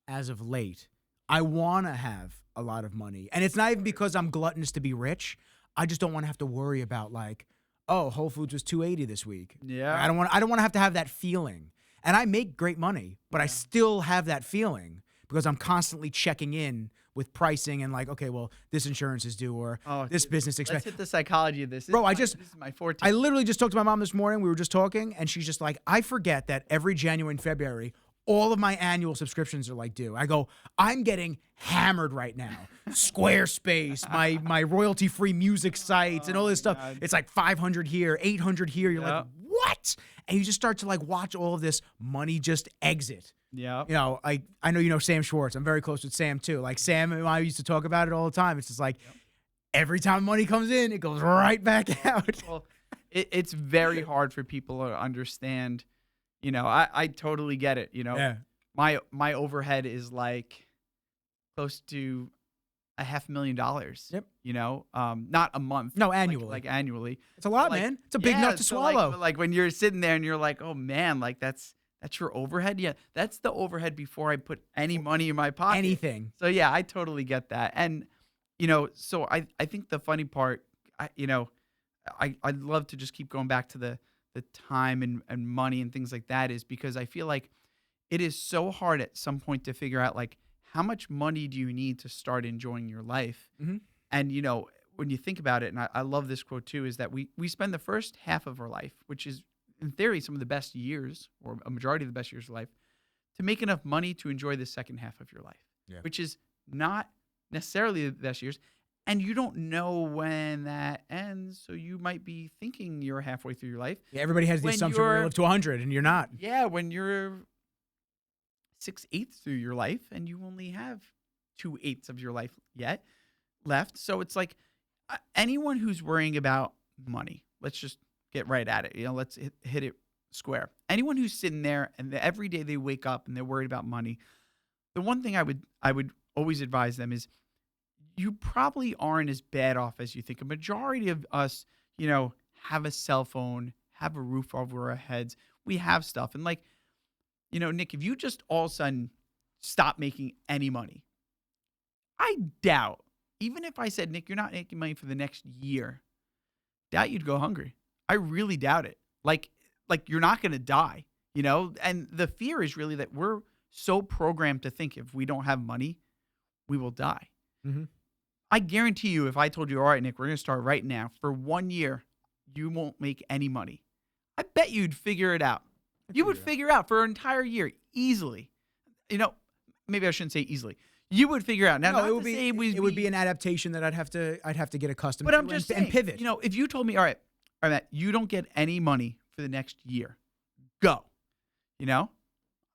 as of late. I want to have a lot of money, and it's not even because I'm gluttonous to be rich. I just don't want to have to worry about like, oh, Whole Foods was $280 this week. Yeah, I don't want to have to have that feeling. And I make great money, but I still have that feeling because I'm constantly checking in with pricing and like, okay, well, this insurance is due or this business expense. Let's hit the psychology of this. This is my forte. I literally just talked to my mom this morning. We were just talking, and she's just like, I forget that every January and February, all of my annual subscriptions are like due. I go, I'm getting hammered right now. Squarespace, my royalty-free music sites, and all this stuff. God. It's like 500 here, 800 here. You're like, what? And you just start to like watch all of this money just exit. Yeah. I know you know Sam Schwartz. I'm very close with Sam too. Like Sam and I used to talk about it all the time. It's just like every time money comes in, it goes right back out. Well, it's very hard for people to understand. I totally get it. My overhead is like close to $500,000. Yep. Not a month. No, annually. Like annually. It's a lot, man. It's a big nut to swallow. Like when you're sitting there and you're like, oh man, like that's your overhead. Yeah, that's the overhead before I put any money in my pocket. Anything. So yeah, I totally get that. And so I think the funny part, I'd love to just keep going back to the time and money and things like that is because I feel like it is so hard at some point to figure out like how much money do you need to start enjoying your life? Mm-hmm. And when you think about it, and I love this quote too, is that we spend the first half of our life, which is in theory some of the best years or a majority of the best years of life, to make enough money to enjoy the second half of your life, which is not necessarily the best years. And you don't know when that ends, so you might be thinking you're halfway through your life. Yeah, everybody has the assumption we're going to live to 100, and you're not. Yeah, when you're 6/8 through your life, and you only have 2/8 of your life yet left. So it's like anyone who's worrying about money, let's just get right at it. Let's hit it square. Anyone who's sitting there and every day they wake up and they're worried about money, the one thing I would always advise them is you probably aren't as bad off as you think. A majority of us, have a cell phone, have a roof over our heads. We have stuff. And like, Nick, if you just all of a sudden stop making any money, I doubt, even if I said, Nick, you're not making money for the next year, doubt you'd go hungry. I really doubt it. Like you're not going to die, and the fear is really that we're so programmed to think if we don't have money, we will die. Mm-hmm. I guarantee you, if I told you, all right, Nick, we're going to start right now, for 1 year, you won't make any money. I bet you'd figure it out. You would figure out for an entire year easily. Maybe I shouldn't say easily. You would figure out. Now, No, not it would to be say it would be an adaptation that I'd have to get accustomed but to I'm just and saying, pivot. you know, if you told me, all right, Matt, you don't get any money for the next year, go. You know,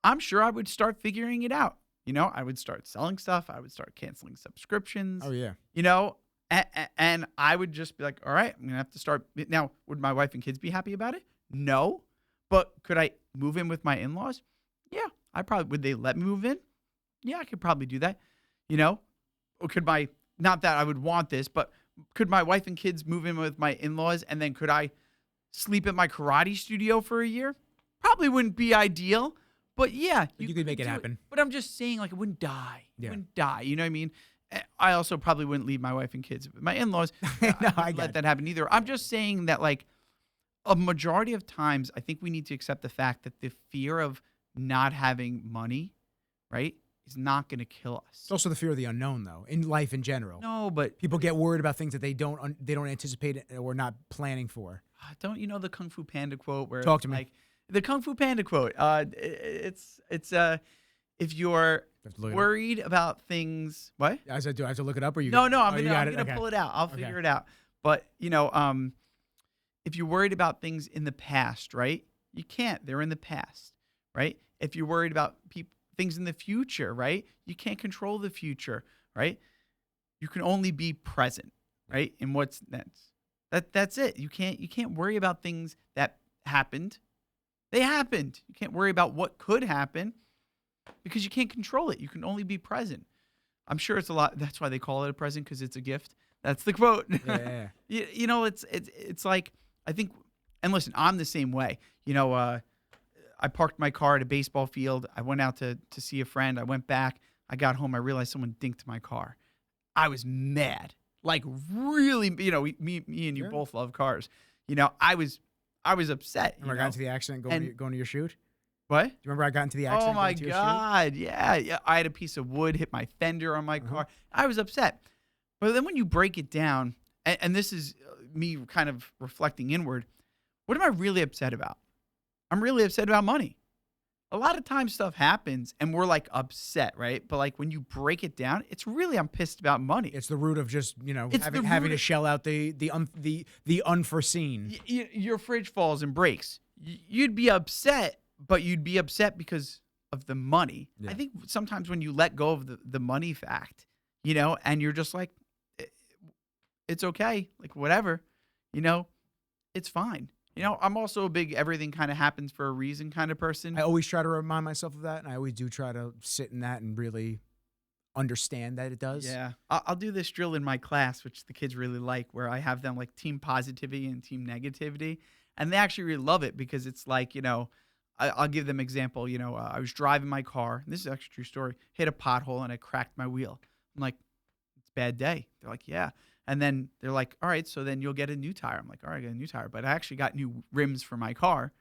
I'm sure I would start figuring it out. You know, I would start selling stuff. I would start canceling subscriptions. Oh yeah. You know, and I would just be like, all right, I'm going to have to start. Now, would my wife and kids be happy about it? No. But could I move in with my in-laws? Yeah, would they let me move in? Yeah, I could probably do that. You know, or not that I would want this, but could my wife and kids move in with my in-laws, and then could I sleep at my karate studio for a year? Probably wouldn't be ideal, but yeah. You could make it happen. But I'm just saying, like, it wouldn't die. Yeah. It wouldn't die. You know what I mean? I also probably wouldn't leave my wife and kids with my in-laws. No, I wouldn't let that happen either. I'm just saying that, like, a majority of times, I think we need to accept the fact that the fear of not having money, right, is not going to kill us. It's also the fear of the unknown, though, in life in general. No, but People get worried about things that they don't anticipate or not planning for. don't you know the Kung Fu Panda quote where Talk it's to me. like the Kung Fu Panda quote? It's if you're worried about things, what? I said, do I have to look it up or you? No, got, no, I'm oh, you gonna, got I'm it? gonna Okay. pull it out. I'll figure it out. But you know, if you're worried about things in the past, right? You can't. They're in the past, right? If you're worried about things in the future, right? You can't control the future, right? You can only be present, right? And what's next? That's it. You can't worry about things that happened. They happened. You can't worry about what could happen because you can't control it. You can only be present. I'm sure it's a lot. That's why they call it a present, because it's a gift. That's the quote. Yeah. You know, it's like, I think, and listen, I'm the same way. You know, I parked my car at a baseball field. I went out to see a friend. I went back. I got home. I realized someone dinked my car. I was mad, like really. You know, me and you both love cars. You know, I was upset. Remember I got into the accident going to your shoot? What? Do you remember I got into the accident? Oh my going to your shoot? God. Yeah. I had a piece of wood hit my fender on my car. I was upset. But then when you break it down, and this is me kind of reflecting inward, what am I really upset about? I'm really upset about money. A lot of times stuff happens and we're like upset, right? But like when you break it down, it's really, I'm pissed about money. It's the root of just, you know, It's having to shell out the unforeseen. Your fridge falls and breaks. You'd be upset, but you'd be upset because of the money. Yeah. I think sometimes when you let go of the money fact, you know, and you're just like, it's okay, like whatever, you know, it's fine. You know, I'm also a big everything kind of happens for a reason kind of person. I always try to remind myself of that, and I always do try to sit in that and really understand that it does. Yeah. I'll do this drill in my class, which the kids really like, where I have them like team positivity and team negativity. And they actually really love it because it's like, you know, I'll give them an example. You know, I was driving my car. And this is actually a true story. Hit a pothole and I cracked my wheel. I'm like, it's a bad day. They're like, yeah. And then they're like, all right, so then you'll get a new tire. I'm like, all right, I got a new tire. But I actually got new rims for my car,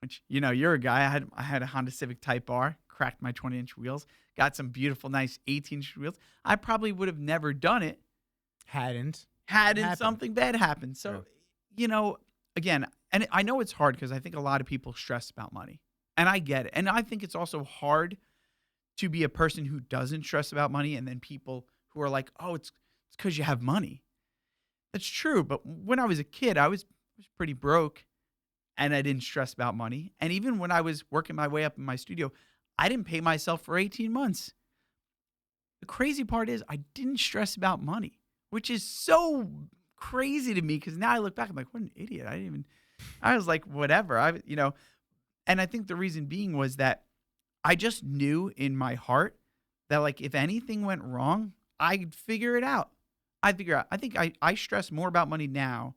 which, you know, you're a guy. I had a Honda Civic Type R, cracked my 20-inch wheels, got some beautiful, nice 18-inch wheels. I probably would have never done it hadn't something bad happened. So, you know, again, and I know it's hard because I think a lot of people stress about money. And I get it. And I think it's also hard to be a person who doesn't stress about money and then people who are like, oh, it's because you have money. That's true. But when I was a kid, I was pretty broke and I didn't stress about money. And even when I was working my way up in my studio, I didn't pay myself for 18 months. The crazy part is I didn't stress about money, which is so crazy to me because now I look back, I'm like, what an idiot. I was like, whatever. You know, and I think the reason being was that I just knew in my heart that like if anything went wrong, I'd figure it out. I think I stress more about money now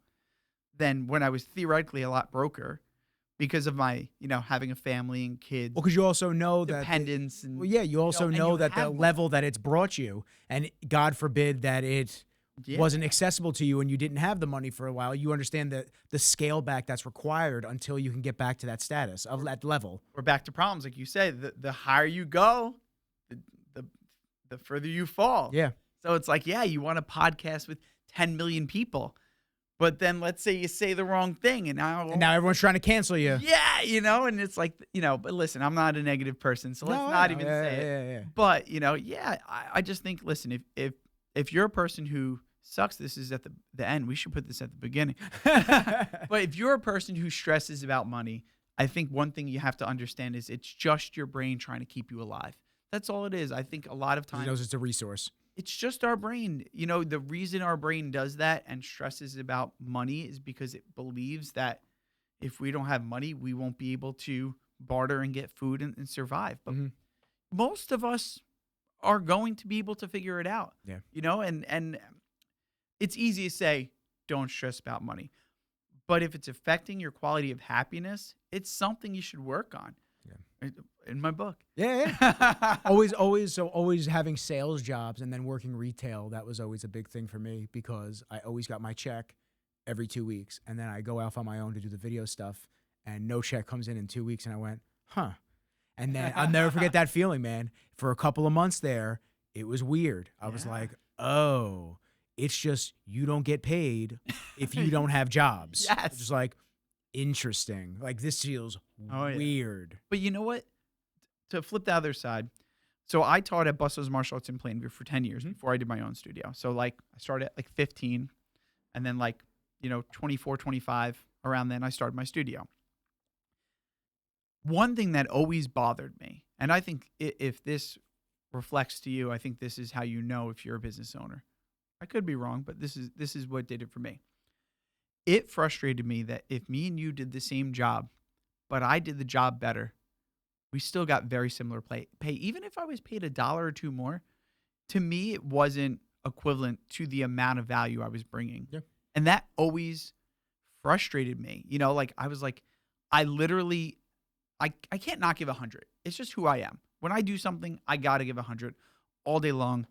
than when I was theoretically a lot broker because of my, you know, having a family and kids. Well, because you also know dependence that. Well, yeah, you also know that the level that it's brought you, and God forbid that it wasn't accessible to you and you didn't have the money for a while, you understand that the scale back that's required until you can get back to that status of that level. We're back to problems, like you say. The higher you go, the further you fall. Yeah. So it's like, yeah, you want a podcast with 10 million people, But then let's say you say the wrong thing and And now everyone's trying to cancel you. yeah, and it's like, but listen, I'm not a negative person, so let's No, I not know. even Yeah, say it. yeah, yeah. But, yeah, I just think, listen, if you're a person who sucks, this is at the end. We should put this at the beginning. But if you're a person who stresses about money, I think one thing you have to understand is it's just your brain trying to keep you alive. That's all it is. I think a lot of He times knows it's a resource. it's just our brain. The reason our brain does that and stresses about money is because it believes that if we don't have money, we won't be able to barter and get food and survive. But most of us are going to be able to figure it out. Yeah. And it's easy to say, don't stress about money. But if it's affecting your quality of happiness, it's something you should work on. Yeah. In my book. Yeah. always having sales jobs and then working retail. That was always a big thing for me because I always got my check every 2 weeks. And then I go off on my own to do the video stuff and no check comes in 2 weeks. And I went, huh. And then I'll never forget that feeling, man. For a couple of months there, it was weird. I was like, oh, it's just you don't get paid if you don't have jobs. Yes. It's just like, interesting. Like, this feels weird. But you know what? To flip the other side, so I taught at Bustos Martial Arts in Plainview for 10 years before I did my own studio. So, I started at 15, and then 24, 25, around then I started my studio. One thing that always bothered me, and I think if this reflects to you, I think this is how you know if you're a business owner. I could be wrong, but this is what did it for me. It frustrated me that if me and you did the same job, but I did the job better, we still got very similar pay. Even if I was paid $1 or $2 more, to me, it wasn't equivalent to the amount of value I was bringing. Yeah. And that always frustrated me. I was like, I literally, I can't not give 100. It's just who I am. When I do something, I got to give 100 all day long.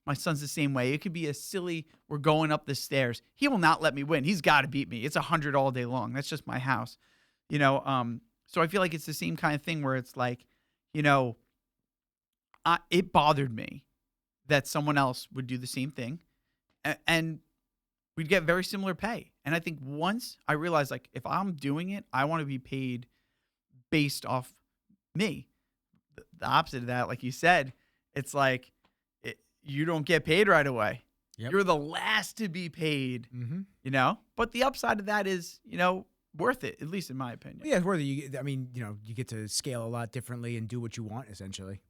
My son's the same way. It could be a silly, we're going up the stairs. He will not let me win. He's got to beat me. It's 100 all day long. That's just my house. So I feel like it's the same kind of thing where it's like, it bothered me that someone else would do the same thing and we'd get very similar pay. And I think once I realized, if I'm doing it, I want to be paid based off me. The opposite of that, like you said, it's like, you don't get paid right away. Yep. You're the last to be paid, But the upside of that is, worth it, at least in my opinion. Yeah, it's worth it. You get to scale a lot differently and do what you want, essentially.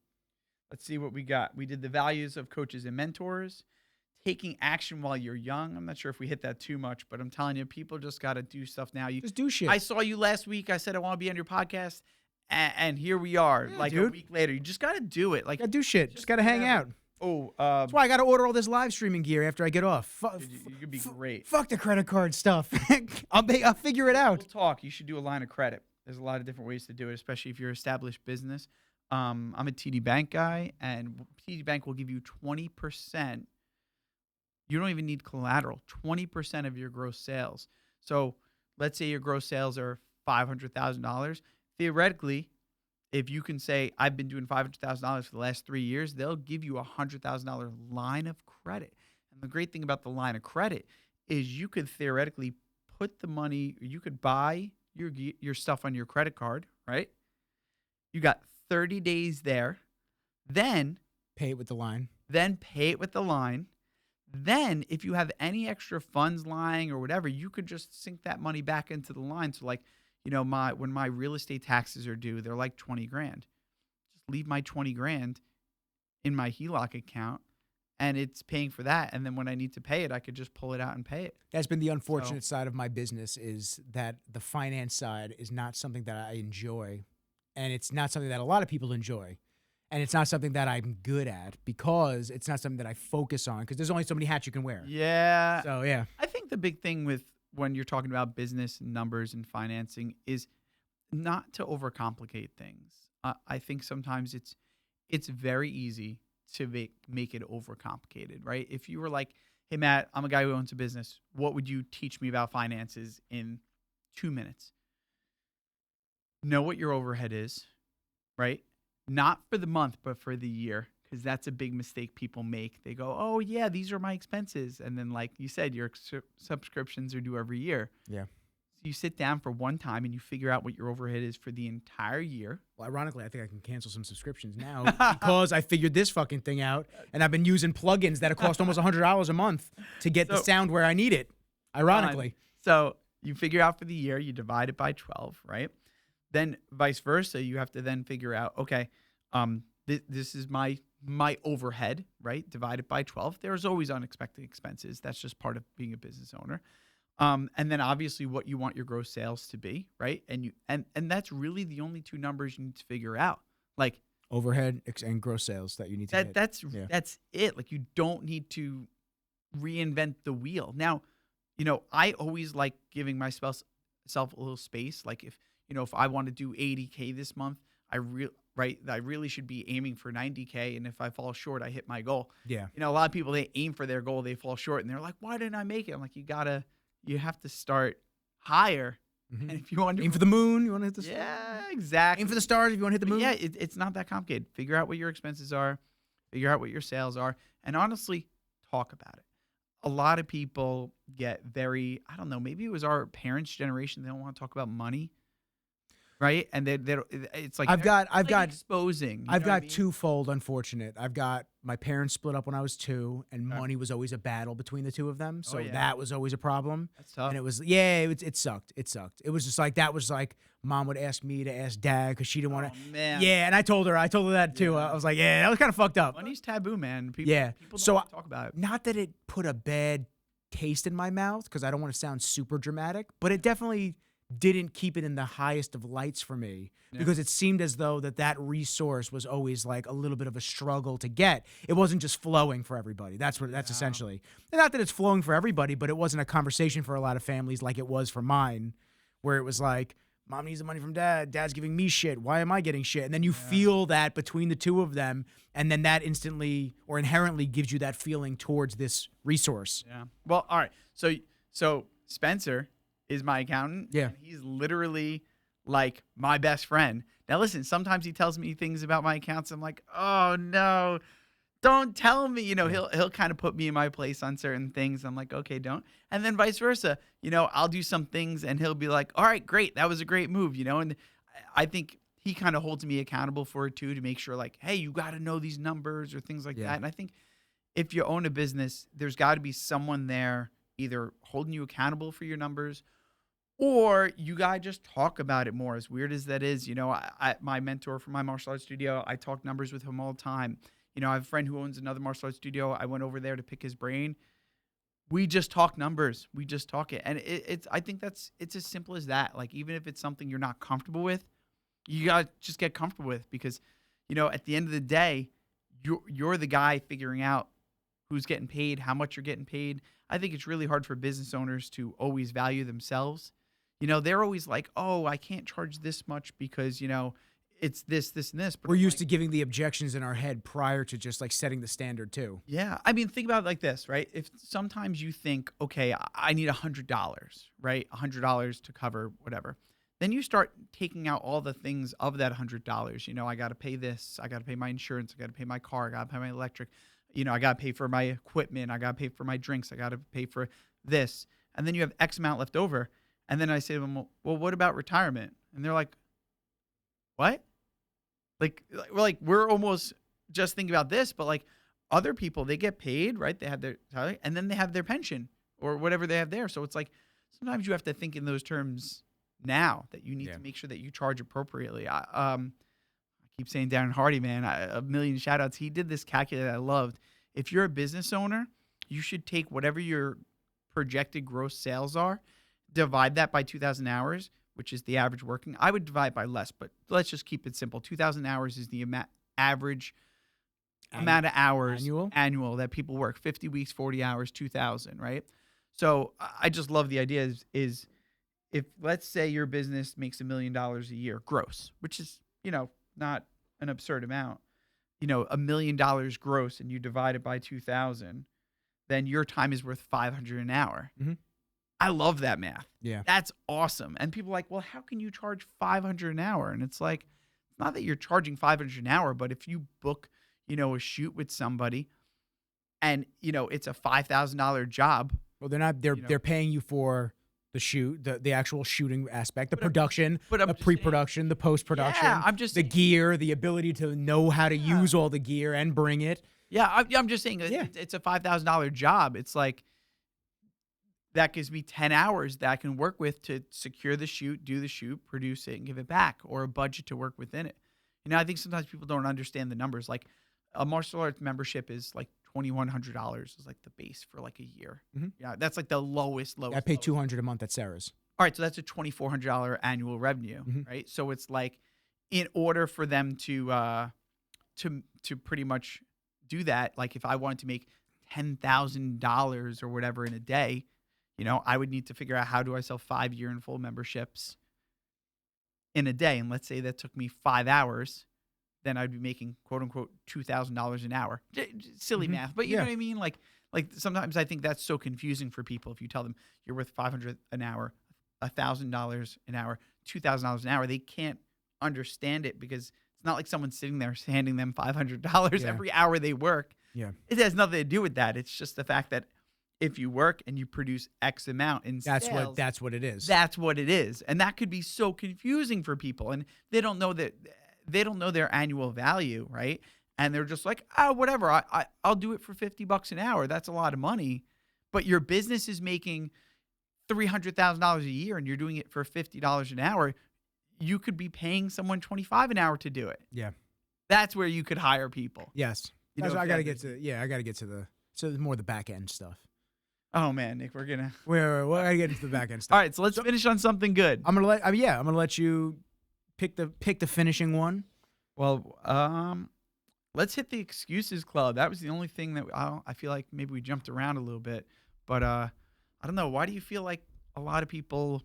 Let's see what we got. We did the values of coaches and mentors, taking action while you're young. I'm not sure if we hit that too much, but I'm telling you, people just got to do stuff now. You just do shit. I saw you last week. I said I want to be on your podcast, and here we are, dude. A week later. You just got to do it. Gotta do shit. Just gotta hang out. That's why I got to order all this live streaming gear after I get off. You could be great. Fuck the credit card stuff. I'll figure it out. We'll talk. You should do a line of credit. There's a lot of different ways to do it, especially if you're an established business. I'm a TD Bank guy, and TD Bank will give you 20%. You don't even need collateral. 20% of your gross sales. So let's say your gross sales are $500,000. Theoretically, if you can say, I've been doing $500,000 for the last 3 years, they'll give you a $100,000 line of credit. And the great thing about the line of credit is you could theoretically put the money, you could buy your stuff on your credit card, right? You got 30 days there. Then pay it with the line. Then if you have any extra funds lying or whatever, you could just sink that money back into the line. So when my real estate taxes are due, they're like 20 grand. Just leave my 20 grand in my HELOC account and it's paying for that. And then when I need to pay it, I could just pull it out and pay it. That's been the unfortunate side of my business, is that the finance side is not something that I enjoy. And it's not something that a lot of people enjoy. And it's not something that I'm good at because it's not something that I focus on, because there's only so many hats you can wear. Yeah. So, yeah. I think the big thing when you're talking about business and numbers and financing is not to overcomplicate things. I think sometimes it's very easy to make it overcomplicated, right? If you were like, hey, Matt, I'm a guy who owns a business. What would you teach me about finances in 2 minutes? Know what your overhead is, right? Not for the month, but for the year. because that's a big mistake people make. They go, oh, yeah, these are my expenses. And then, like you said, your subscriptions are due every year. Yeah. So you sit down for one time and you figure out what your overhead is for the entire year. Well, ironically, I think I can cancel some subscriptions now because I figured this fucking thing out, and I've been using plugins that have cost almost $100 a month to get the sound where I need it. Ironically. So you figure out for the year, you divide it by 12, right? Then vice versa, you have to then figure out, okay, this is my overhead, right? Divide it by 12. There's always unexpected expenses. That's just part of being a business owner. And then obviously what you want your gross sales to be, right? And that's really the only two numbers you need to figure out. Like overhead and gross sales that you need to hit. That's it. Like you don't need to reinvent the wheel. Now, I always like giving myself a little space. Like if I want to do 80K this month, I really should be aiming for 90K. And if I fall short, I hit my goal. Yeah. A lot of people, they aim for their goal, they fall short, and they're like, why didn't I make it? I'm like, you have to start higher. Mm-hmm. And if you want to aim for the moon, you want to hit the stars. Yeah, exactly. Aim for the stars if you want to hit the moon. Yeah, it's not that complicated. Figure out what your expenses are, figure out what your sales are, and honestly, talk about it. A lot of people get very, I don't know, maybe it was our parents' generation. They don't want to talk about money, right? And it's like I've got exposing. I've got twofold unfortunate. I've got my parents split up when I was 2, and money was always a battle between the two of them. So that was always a problem. That's tough. And it was it sucked. It sucked. It was just like that was like mom would ask me to ask dad because she didn't want to. Man. Yeah, and I told her that too. I was like, yeah, that was kind of fucked up. Money's taboo, man. People don't want to talk about it. Not that it put a bad taste in my mouth because I don't want to sound super dramatic, but it definitely didn't keep it in the highest of lights for me because it seemed as though that resource was always like a little bit of a struggle to get. It wasn't just flowing for everybody. That's essentially. And not that it's flowing for everybody, but it wasn't a conversation for a lot of families like it was for mine, where it was like, mom needs the money from dad. Dad's giving me shit. Why am I getting shit? And then you feel that between the two of them, and then that instantly or inherently gives you that feeling towards this resource. Yeah. Well, all right. So Spencer is my accountant. Yeah. And he's literally like my best friend. Now listen, sometimes he tells me things about my accounts. I'm like, oh no, don't tell me. He'll kind of put me in my place on certain things. I'm like, okay, don't. And then vice versa. I'll do some things and he'll be like, all right, great. That was a great move, And I think he kind of holds me accountable for it too, to make sure like, hey, you got to know these numbers or things like that. And I think if you own a business, there's got to be someone there either holding you accountable for your numbers, or you gotta just talk about it more. As weird as that is, my mentor from my martial arts studio, I talk numbers with him all the time. I have a friend who owns another martial arts studio. I went over there to pick his brain. We just talk numbers. We just talk it. And I think it's as simple as that. Like, even if it's something you're not comfortable with, you gotta just get comfortable with, because, at the end of the day, you're the guy figuring out who's getting paid, how much you're getting paid. I think it's really hard for business owners to always value themselves. They're always like, oh, I can't charge this much because, it's this, this, and this. But we're used to giving the objections in our head prior to just like setting the standard too. Yeah. I mean, think about it like this, right? If sometimes you think, okay, I need $100, right? $100 to cover whatever. Then you start taking out all the things of that $100. I got to pay this. I got to pay my insurance. I got to pay my car. I got to pay my electric. I got to pay for my equipment. I got to pay for my drinks. I got to pay for this. And then you have X amount left over. And then I say to them, well, what about retirement? And they're like, what? We're almost just thinking about this, but like other people, they get paid, right? They have their salary, and then they have their pension or whatever they have there. So it's like, sometimes you have to think in those terms now, that you need to make sure that you charge appropriately. I keep saying Darren Hardy, man, a million shout outs. He did this calculator I loved. If you're a business owner, you should take whatever your projected gross sales are, divide that by 2,000 hours, which is the average working. I would divide by less, but let's just keep it simple. 2,000 hours is the average amount of hours annual that people work. 50 weeks, 40 hours, 2,000, right? So I just love the idea is if, let's say your business makes $1 million a year gross, which is, not an absurd amount, $1 million gross, and you divide it by 2,000, then your time is worth $500 an hour. Mm-hmm. I love that math. Yeah. That's awesome. And people are like, well, how can you charge $500 an hour? And it's like, it's not that you're charging $500 an hour, but if you book, a shoot with somebody, and it's a $5,000 job. Well, they're not. They're paying you for the shoot, the actual shooting aspect, the production, the pre-production, the post-production. Yeah, I'm just the saying, gear, the ability to know how to use all the gear and bring it. Yeah, I'm just saying it's a $5,000 job. It's like that gives me 10 hours that I can work with to secure the shoot, do the shoot, produce it, and give it back, or a budget to work within it. I think sometimes people don't understand the numbers. Like a martial arts membership is like $2,100 is like the base for like a year. Mm-hmm. Yeah, that's like the lowest. I pay $200 a month at Sarah's. All right, so that's a $2,400 annual revenue, right? So it's like, in order for them to pretty much do that, like if I wanted to make $10,000 or whatever in a day, I would need to figure out how do I sell 5-year and full memberships in a day. And let's say that took me 5 hours, then I'd be making quote unquote $2,000 an hour. Silly math, but you know what I mean? Like sometimes I think that's so confusing for people. If you tell them you're worth $500 an hour, $1,000 an hour, $2,000 an hour, they can't understand it because it's not like someone's sitting there handing them $500 every hour they work. Yeah. It has nothing to do with that. It's just the fact that if you work and you produce X amount in that's sales, what it is. That's what it is. And that could be so confusing for people. And they don't know their annual value, right? And they're just like, oh, whatever. I'll do it for $50 an hour. That's a lot of money. But your business is making $300,000 a year and you're doing it for $50 an hour. You could be paying someone $25 an hour to do it. Yeah. That's where you could hire people. Yes. I got to get to more the back end stuff. Oh man, Nick, we're gonna gotta get into the back end stuff. All right, so let's finish on something good. I'm gonna let you pick the finishing one. Well, let's hit the excuses club. That was the only thing that I feel like maybe we jumped around a little bit, but I don't know. Why do you feel like a lot of people,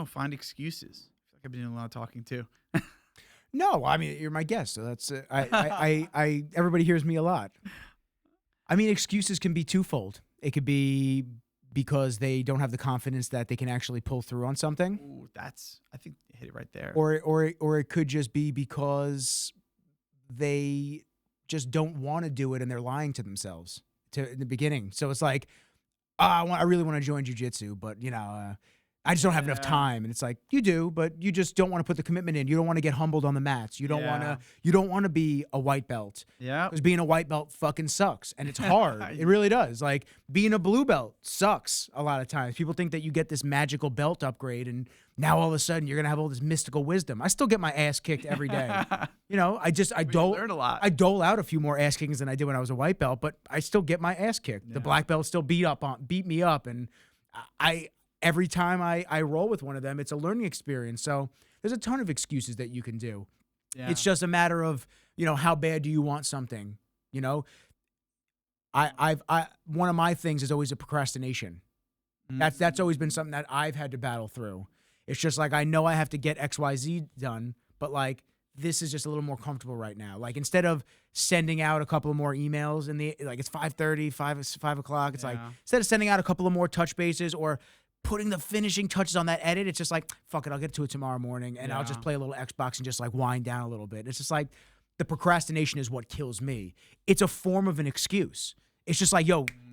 find excuses? I feel like I've been doing a lot of talking too. No, I mean you're my guest, so that's I everybody hears me a lot. I mean, excuses can be twofold. It could be because they don't have the confidence that they can actually pull through on something. Ooh, I think you hit it right there. Or it could just be because they just don't want to do it and they're lying to themselves in the beginning. So it's like, I really want to join jiu-jitsu, but I just don't have enough time. And it's like, you do, but you just don't want to put the commitment in. You don't want to get humbled on the mats. You don't want to be a white belt. Yeah. Because being a white belt fucking sucks. And it's hard. It really does. Like being a blue belt sucks a lot of times. People think that you get this magical belt upgrade and now all of a sudden you're going to have all this mystical wisdom. I still get my ass kicked every day. I learn a lot. I dole out a few more ass kickings than I did when I was a white belt, but I still get my ass kicked. Yeah. The black belt still beat me up. And every time I roll with one of them, it's a learning experience. So there's a ton of excuses that you can do. Yeah. It's just a matter of, how bad do you want something? One of my things is always a procrastination. Mm-hmm. That's always been something that I've had to battle through. It's just like, I know I have to get XYZ done, but like, this is just a little more comfortable right now. Like instead of sending out a couple of more emails it's 5:30, 5 o'clock. It's like, instead of sending out a couple of more touch bases or putting the finishing touches on that edit, it's just like, fuck it, I'll get to it tomorrow morning and I'll just play a little Xbox and just like wind down a little bit. It's just like the procrastination is what kills me. It's a form of an excuse. It's just like,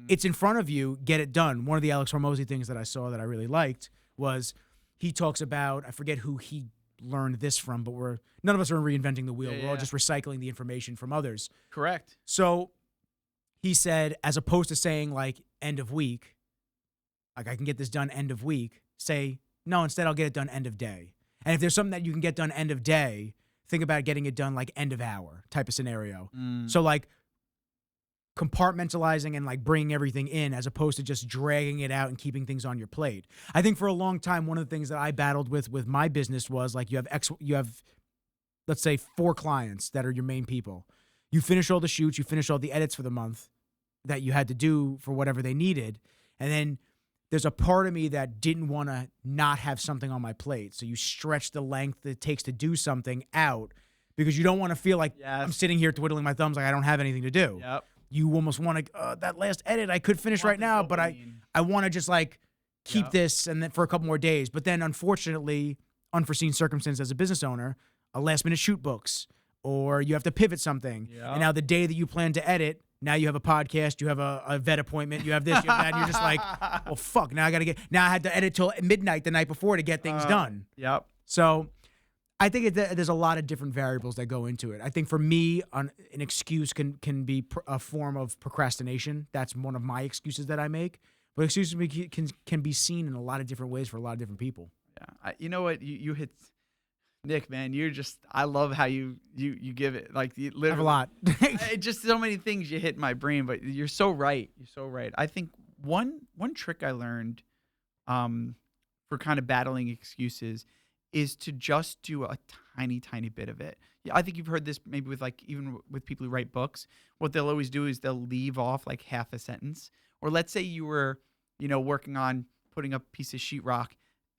it's in front of you, get it done. One of the Alex Hormozy things that I saw that I really liked was he talks about, I forget who he learned this from, but none of us are reinventing the wheel. We're all just recycling the information from others. Correct. So he said, as opposed to saying like end of week, like I can get this done end of week, say, no, instead I'll get it done end of day. And if there's something that you can get done end of day, think about getting it done like end of hour type of scenario. So like compartmentalizing and like bringing everything in as opposed to just dragging it out and keeping things on your plate. I think for a long time, one of the things that I battled with my business was like you have let's say 4 clients that are your main people. You finish all the shoots, you finish all the edits for the month that you had to do for whatever they needed. And then there's a part of me that didn't want to not have something on my plate. So you stretch the length it takes to do something out because you don't want to feel like I'm sitting here twiddling my thumbs like I don't have anything to do. Yep. You almost want to, that last edit I could finish right now, but I want to just like keep this and then for a couple more days. But then unfortunately, unforeseen circumstance as a business owner, a last minute shoot books, or you have to pivot something. Yeah. And now the day that you plan to edit, now you have a podcast, you have a vet appointment, you have this, you have that, and you're just like, well, fuck, now I had to edit till midnight the night before to get things done. Yep. So I think there's a lot of different variables that go into it. I think for me, an excuse can be a form of procrastination. That's one of my excuses that I make. But excuses can be seen in a lot of different ways for a lot of different people. Yeah. You know what? You hit, Nick, man. I love how you give it, like, you literally I have a lot. just so many things you hit my brain, but you're so right. You're so right. I think one trick I learned for kind of battling excuses is to just do a tiny bit of it. Yeah, I think you've heard this maybe with, like, even with people who write books. What they'll always do is they'll leave off like half a sentence. Or let's say you were, working on putting up a piece of sheetrock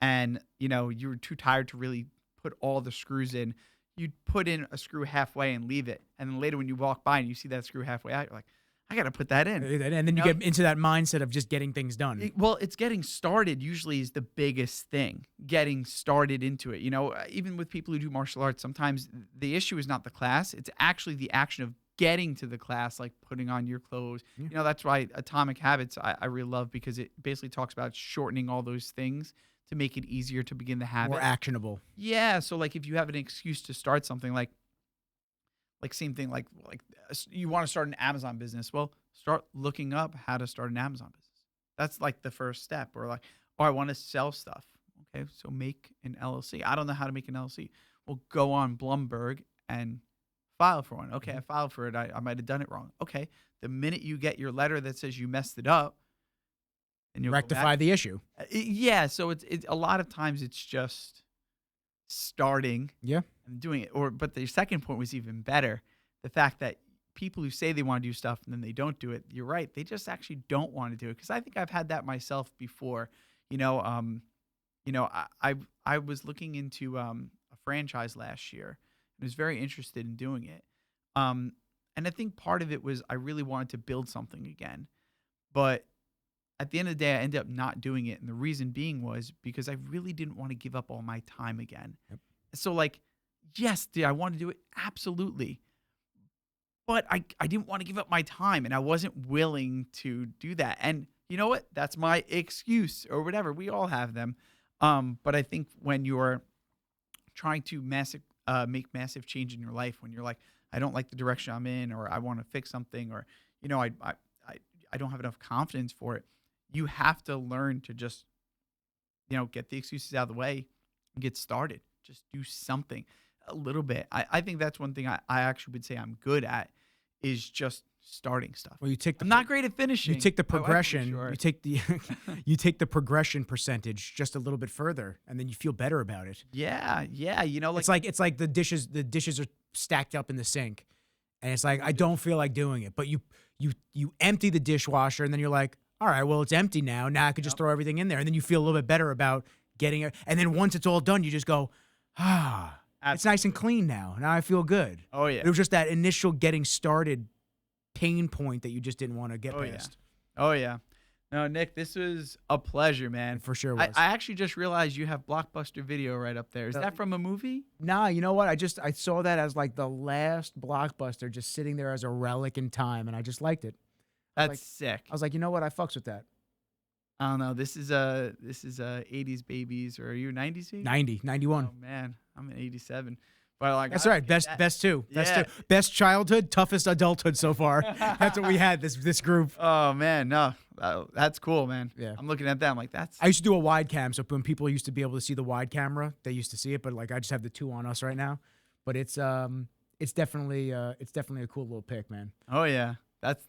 and, you were too tired to really put all the screws in. You'd put in a screw halfway and leave it. And then later when you walk by and you see that screw halfway out, you're like, I got to put that in. And then you get into that mindset of just getting things done. It's getting started usually is the biggest thing, getting started into it. Even with people who do martial arts, sometimes the issue is not the class. It's actually the action of getting to the class, like putting on your clothes. Yeah. That's why Atomic Habits I really love, because it basically talks about shortening all those things to make it easier to begin the habit. More actionable. Yeah. So like if you have an excuse to start something, like same thing, like you want to start an Amazon business. Well, start looking up how to start an Amazon business. That's like the first step. Or like, I want to sell stuff. Okay, so make an LLC. I don't know how to make an LLC. Well, go on Bloomberg and file for one. Okay, I filed for it. I might have done it wrong. Okay, the minute you get your letter that says you messed it up, and you rectify the issue. Yeah, so it's a lot of times it's just starting. Yeah. And doing it. But the second point was even better. The fact that people who say they want to do stuff and then they don't do it, you're right. They just actually don't want to do it. Because I think I've had that myself before. I was looking into a franchise last year and was very interested in doing it. And I think part of it was I really wanted to build something again. But at the end of the day, I ended up not doing it. And the reason being was because I really didn't want to give up all my time again. Yep. So like, yes, did I want to do it? Absolutely. But I didn't want to give up my time, and I wasn't willing to do that. And you know what? That's my excuse or whatever. We all have them. But I think when you're trying to make massive change in your life, when you're like, I don't like the direction I'm in, or I want to fix something, or, I don't have enough confidence for it. You have to learn to just, get the excuses out of the way and get started. Just do something. A little bit. I think that's one thing I actually would say I'm good at, is just starting stuff. Well, I'm not great at finishing. You take the progression. Sure. You take the you take the progression percentage just a little bit further, and then you feel better about it. Yeah. It's like the dishes are stacked up in the sink, and it's like I don't feel like doing it, but you empty the dishwasher, and then you're like, all right, well, it's empty now. Now I could just throw everything in there, and then you feel a little bit better about getting it. And then once it's all done, you just go, ah. Absolutely. It's nice and clean now. Now I feel good. Oh, yeah. It was just that initial getting started pain point that you just didn't want to get past. Yeah. Oh, yeah. No, Nick, this was a pleasure, man. For sure was. I actually just realized you have Blockbuster Video right up there. Is that from a movie? Nah, you know what? I saw that as like the last Blockbuster just sitting there as a relic in time, and I just liked it. That's sick. I was like, you know what? I fucks with that. I don't know. This is 80s babies, or are you 90s baby? 90, 91. Oh man, I'm an 87. But like, that's right. Best two. Best childhood, toughest adulthood so far. That's what we had. This group. Oh man, no, that's cool, man. Yeah. I'm looking at that. I'm like, that's. I used to do a wide cam, so when people used to be able to see the wide camera, they used to see it. But like, I just have the two on us right now. But it's definitely a cool little pick, man. Oh yeah, that's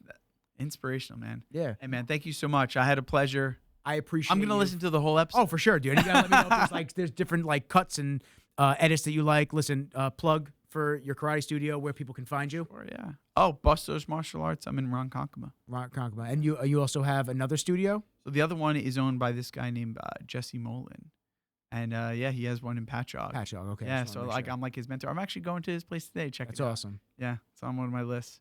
inspirational, man. Yeah. Hey man, thank you so much. I had a pleasure. I appreciate. I'm gonna listen to the whole episode. Oh, for sure, dude. You gotta let me know if there's different like cuts and edits that you like. Listen, plug for your karate studio where people can find you. Sure, yeah. Oh, Bustos Martial Arts. I'm in Ronkonkoma. Ronkonkoma, and you also have another studio. So the other one is owned by this guy named Jesse Molin, and he has one in Patchogue. Patchogue, okay. Yeah, so like I'm like his mentor. I'm actually going to his place today. Check it out. That's awesome. Yeah, it's on one of my lists.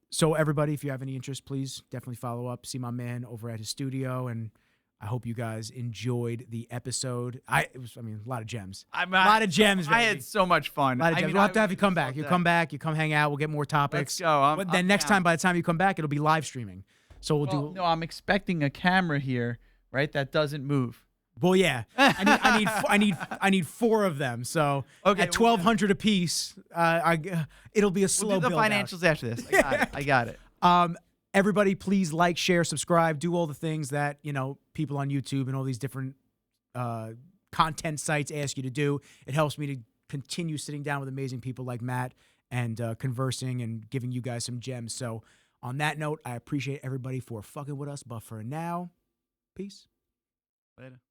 So everybody, if you have any interest, please definitely follow up. See my man over at his studio, and I hope you guys enjoyed the episode. I mean, a lot of gems. A lot of gems, I baby. had so much fun. A lot of gems. We'll have to have you come back. You come back. You come hang out. We'll get more topics. Let's go. But then next time, by the time you come back, it'll be live streaming. So we'll do. No, I'm expecting a camera here, right? That doesn't move. Well, yeah. I need 4 of them. So Okay, at $1,200 a piece, it'll be a slow We'll do the build out. financials after this. I got it. Everybody, please like, share, subscribe, do all the things that, people on YouTube and all these different content sites ask you to do. It helps me to continue sitting down with amazing people like Matt and conversing and giving you guys some gems. So on that note, I appreciate everybody for fucking with us. But for now, peace. Later.